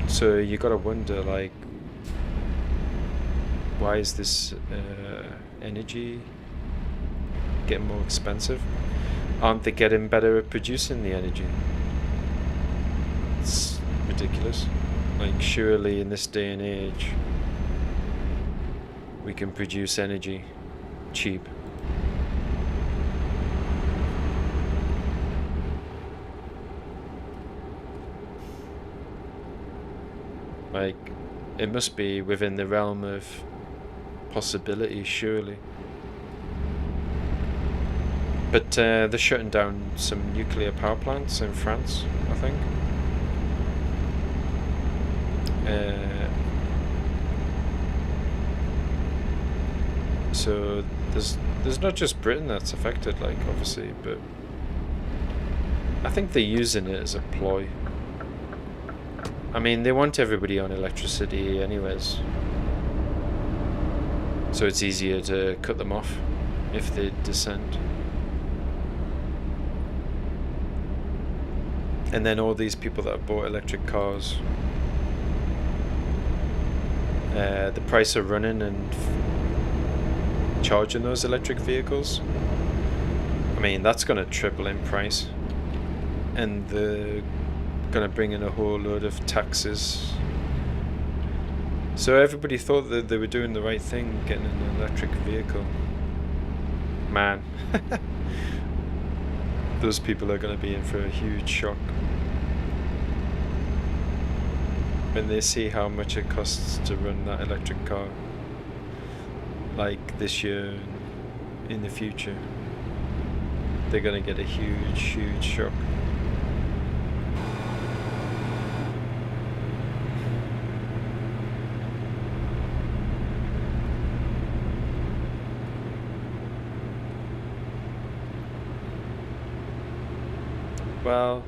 Speaker 1: So you gotta wonder, like, why is this energy getting more expensive? Aren't they getting better at producing the energy? It's ridiculous. Like, surely in this day and age we can produce energy cheap. Like, it must be within the realm of possibility, surely. But they're shutting down some nuclear power plants in France, I think. So there's not just Britain that's affected, like, obviously, but I think they're using it as a ploy. I mean, they want everybody on electricity anyways, so it's easier to cut them off if they dissent. And then all these people that have bought electric cars, the price of running and charging those electric vehicles, I mean, that's going to triple in price. And they're going to bring in a whole load of taxes. So everybody thought that they were doing the right thing, getting an electric vehicle. Man. Those people are going to be in for a huge shock when they see how much it costs to run that electric car, like this year and in the future. They're going to get a huge shock. Well,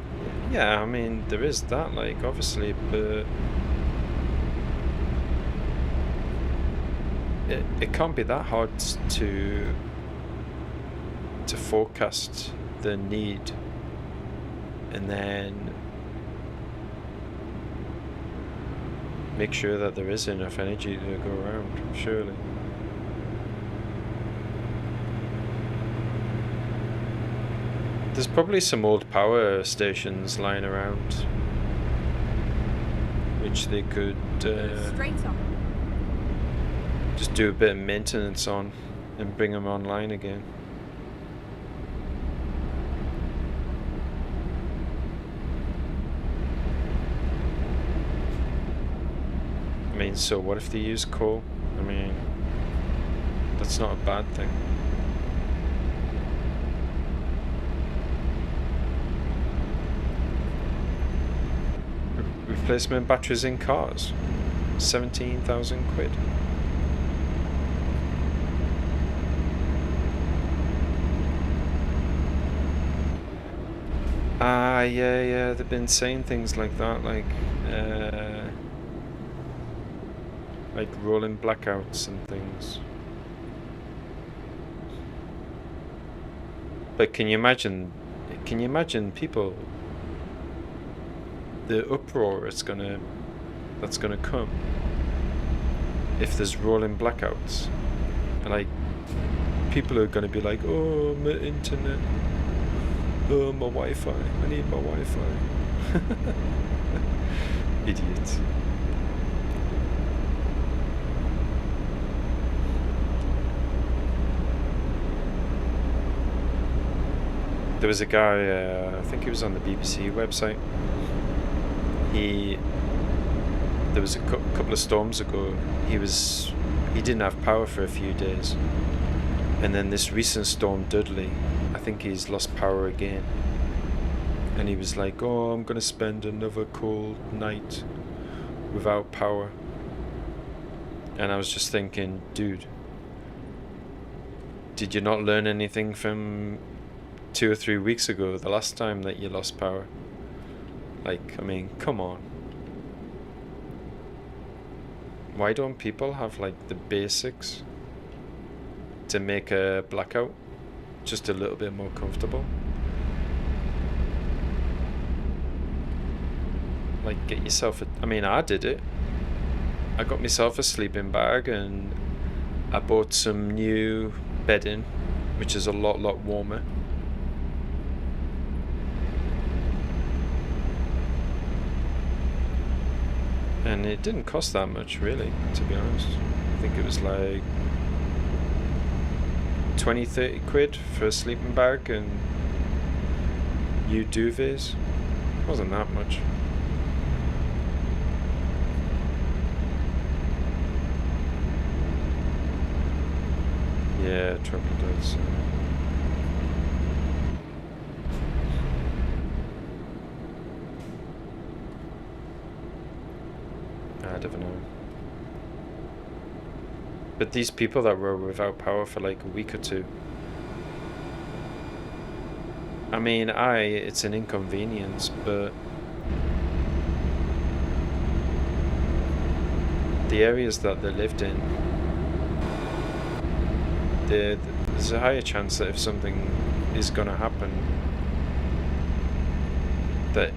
Speaker 1: yeah, I mean, there is that, like, obviously, but it can't be that hard to forecast the need and then make sure that there is enough energy to go around, surely. There's probably some old power stations lying around which they could
Speaker 2: Straight on.
Speaker 1: just do a bit of maintenance on and bring them online again. I mean, so what if they use coal? I mean, that's not a bad thing. Replacement batteries in cars, 17,000 quid. Yeah, they've been saying things like that, like rolling blackouts and things. But can you imagine people, the uproar that's gonna come if there's rolling blackouts? Like, people are gonna be like, oh, my internet, oh, my Wi-Fi, I need my Wi-Fi. Idiots. There was a guy, I think he was on the BBC website. There was a couple of storms ago, he didn't have power for a few days, and then this recent storm Dudley, I think he's lost power again, and he was like, oh, I'm gonna spend another cold night without power. And I was just thinking, dude, did you not learn anything from 2 or 3 weeks ago, the last time that you lost power? Like, I mean, come on. Why don't people have, like, the basics to make a blackout just a little bit more comfortable? Like, get yourself I mean, I did it. I got myself a sleeping bag and I bought some new bedding, which is a lot warmer. And it didn't cost that much, really, to be honest. I think it was like 20-30 quid for a sleeping bag and new duvets. It wasn't that much. Yeah, trouble does. I don't know. But these people that were without power for like a week or two. I mean, it's an inconvenience, but the areas that they lived in, there's a higher chance that if something is going to happen, that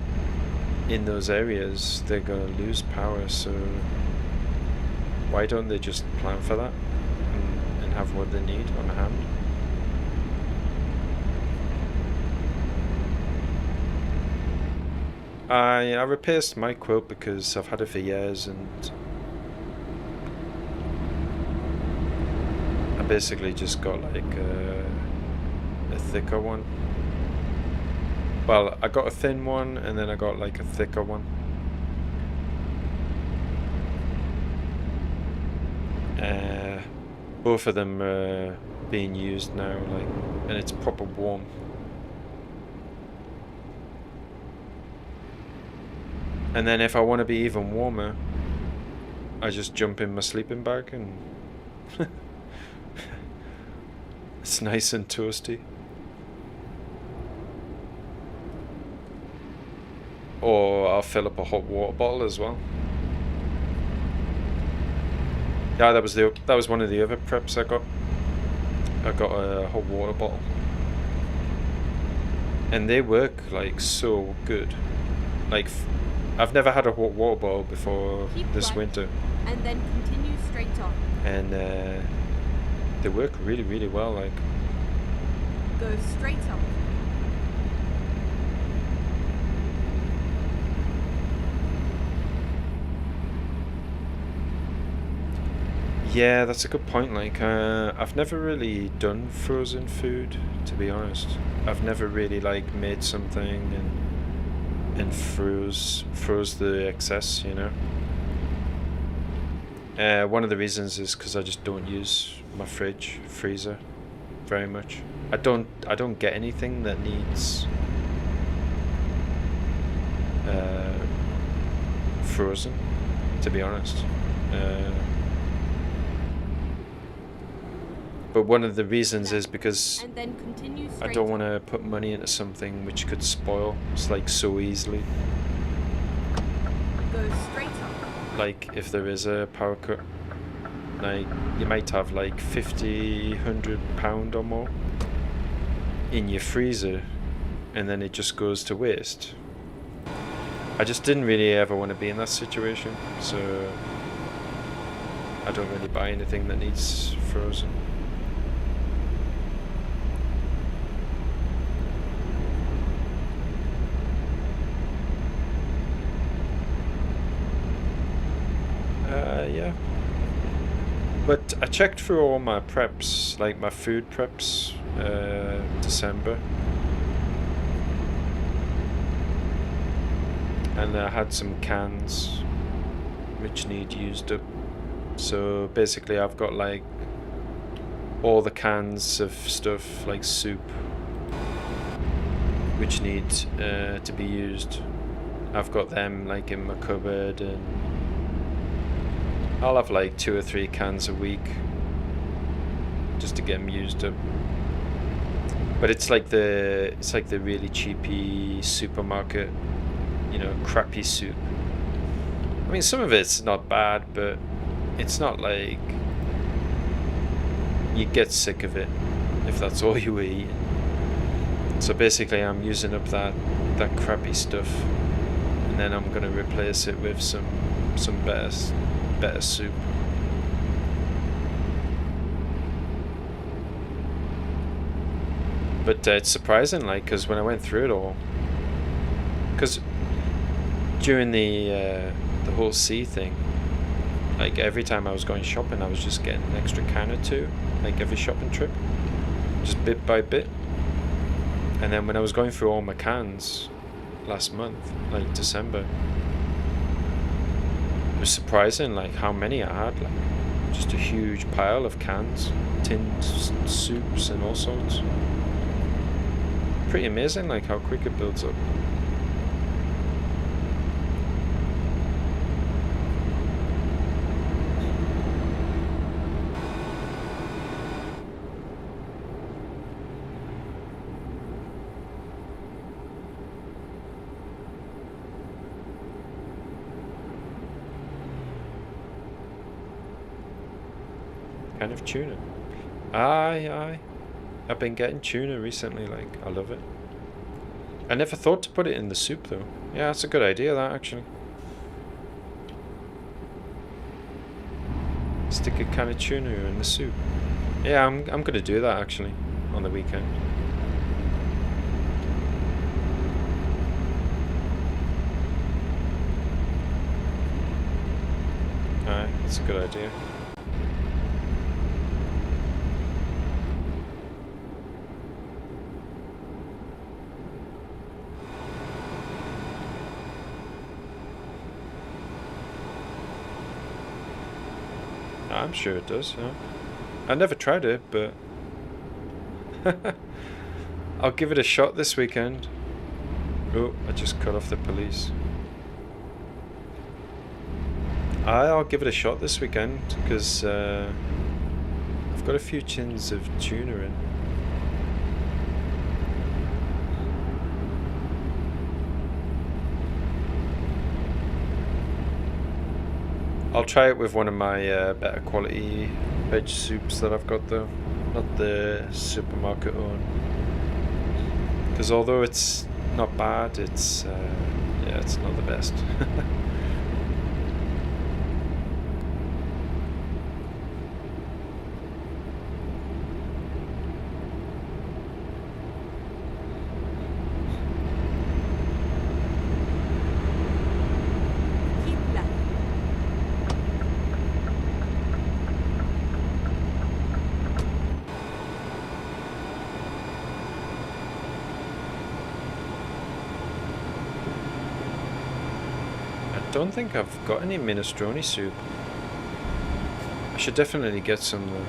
Speaker 1: in those areas they're going to lose power. So why don't they just plan for that and have what they need on hand? I replaced my quilt because I've had it for years, and I basically just got like a thicker one. Well, I got a thin one and then I got like a thicker one. Both of them are being used now, like, and it's proper warm. And then if I want to be even warmer, I just jump in my sleeping bag and it's nice and toasty. Or I'll fill up a hot water bottle as well. Yeah, that was one of the other preps I got. I got a hot water bottle, and they work like so good. Like, I've never had a hot water bottle before this winter.
Speaker 2: And then continue straight on.
Speaker 1: And they work really, really well. Like,
Speaker 2: go straight on.
Speaker 1: yeah, that's a good point. Like, I've never really done frozen food, to be honest. I've never really like made something and froze the excess, you know. One of the reasons is because I just don't use my freezer very much. I don't get anything that needs frozen, to be honest. But one of the reasons is because
Speaker 2: And then continue
Speaker 1: I
Speaker 2: straight
Speaker 1: don't
Speaker 2: on.
Speaker 1: want to put money into something which could spoil. It's like so easily.
Speaker 2: Go straight on.
Speaker 1: Like if there is a power cut, like you might have like 50, £100 or more in your freezer, and then it just goes to waste. I just didn't really ever want to be in that situation, so I don't really buy anything that needs frozen. Yeah. But I checked through all my preps, like my food preps, December. And I had some cans which need used up. So basically I've got like all the cans of stuff like soup which need to be used. I've got them like in my cupboard, and I'll have like 2 or 3 cans a week just to get them used up. But it's like the really cheapy supermarket, you know, crappy soup. I mean, some of it's not bad, but it's not like you get sick of it if that's all you eat. So basically I'm using up that crappy stuff, and then I'm gonna replace it with some better soup. But it's surprising, like, because when I went through it all, because during the whole sea thing, like every time I was going shopping, I was just getting an extra can or two, like every shopping trip, just bit by bit. And then when I was going through all my cans last month, like December, it was surprising like how many I had, like Just a huge pile of cans, tinned soups and all sorts. Pretty amazing, like how quick it builds up. Kind of tuna. Aye. I've been getting tuna recently, like, I love it. I never thought to put it in the soup though. Yeah, that's a good idea, that actually. Stick a can of tuna in the soup. Yeah, I'm gonna do that actually on the weekend. Aye, that's a good idea. I'm sure it does, yeah. I never tried it, but I'll give it a shot this weekend. Oh, I just cut off the police. I'll give it a shot this weekend, because I've got a few tins of tuna in. I'll try it with one of my better quality veg soups that I've got though, not the supermarket own. Because although it's not bad, it's yeah, it's not the best. I don't think I've got any minestrone soup. I should definitely get some though.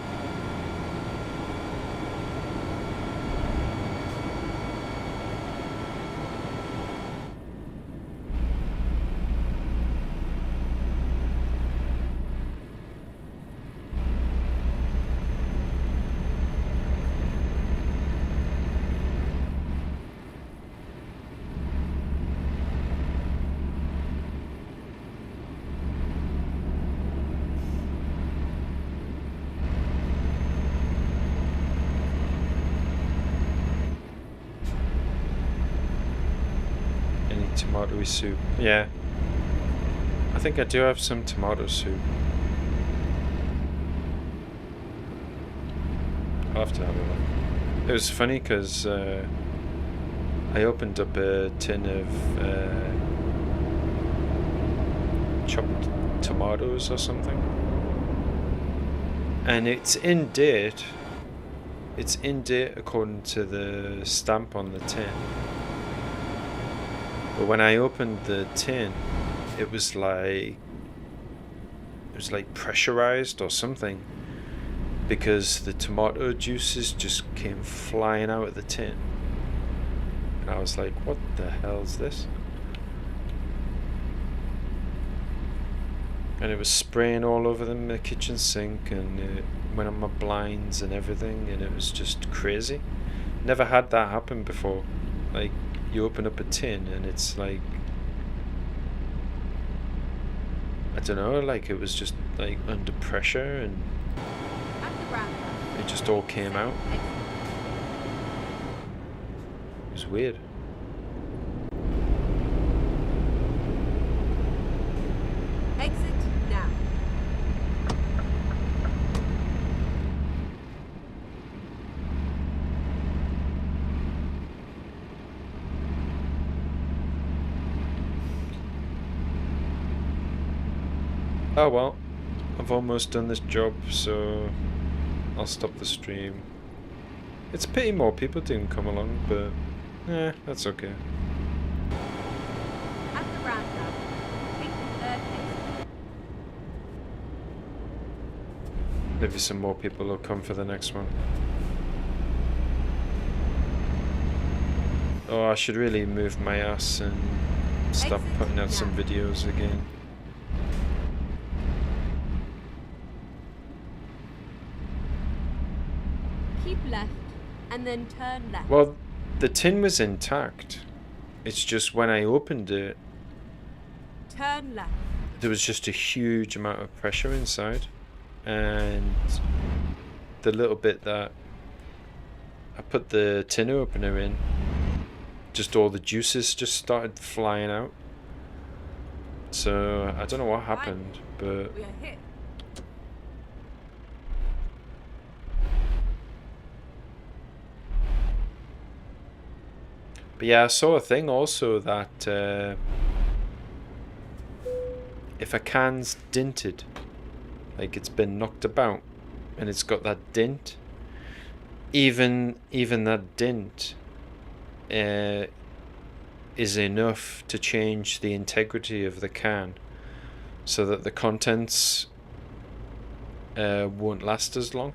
Speaker 1: Tomatoey soup. Yeah. I think I do have some tomato soup. I'll have to have a look. It was funny because I opened up a tin of chopped tomatoes or something. And it's in date. It's in date according to the stamp on the tin. But when I opened the tin, it was like pressurized or something, because the tomato juices just came flying out of the tin. And I was like, what the hell is this? And it was spraying all over the kitchen sink, and it went on my blinds and everything, and it was just crazy. Never had that happen before. Like, you open up a tin and it's like, I don't know, like it was just like under pressure and it just all came out. It was weird.
Speaker 2: Exit now.
Speaker 1: Oh well, I've almost done this job, so I'll stop the stream. It's a pity more people didn't come along, but that's okay.
Speaker 2: At the roundabout, take the third exit.
Speaker 1: Maybe some more people will come for the next one. Oh, I should really move my ass and stop
Speaker 2: Exit
Speaker 1: putting out some
Speaker 2: now.
Speaker 1: videos again.
Speaker 2: Keep left and then turn left.
Speaker 1: Well, the tin was intact. It's just when I opened it,
Speaker 2: Turn left.
Speaker 1: there was just a huge amount of pressure inside. And the little bit that I put the tin opener in, just all the juices just started flying out. So I don't know what happened, but
Speaker 2: We are hit.
Speaker 1: yeah, I saw a thing also that if a can's dinted, like it's been knocked about, and it's got that dint, even that dint is enough to change the integrity of the can, so that the contents won't last as long.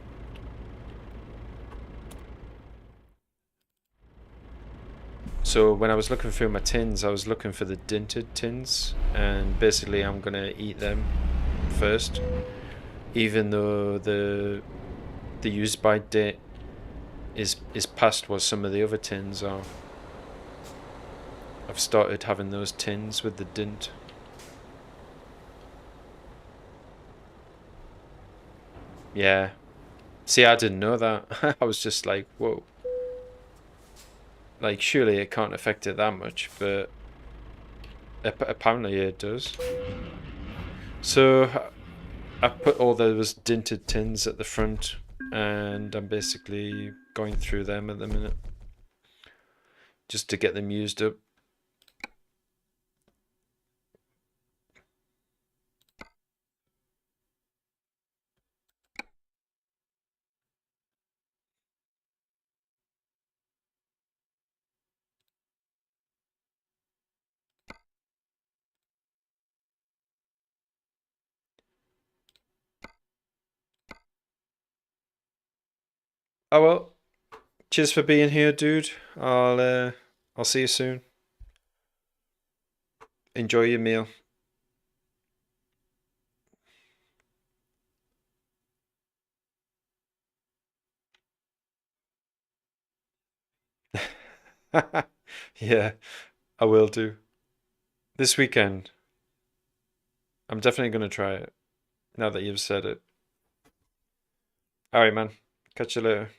Speaker 1: So when I was looking through my tins, I was looking for the dinted tins, and basically I'm gonna eat them first, even though the use by date is past what some of the other tins are. I've started having those tins with the dint. Yeah. See, I didn't know that. I was just like, whoa. Like, surely it can't affect it that much, but apparently it does. So I put all those dinted tins at the front, and I'm basically going through them at the minute, just to get them used up. Oh well, cheers for being here, dude. I'll see you soon. Enjoy your meal. Yeah, I will do. This weekend, I'm definitely going to try it, now that you've said it. Alright, man. Catch you later.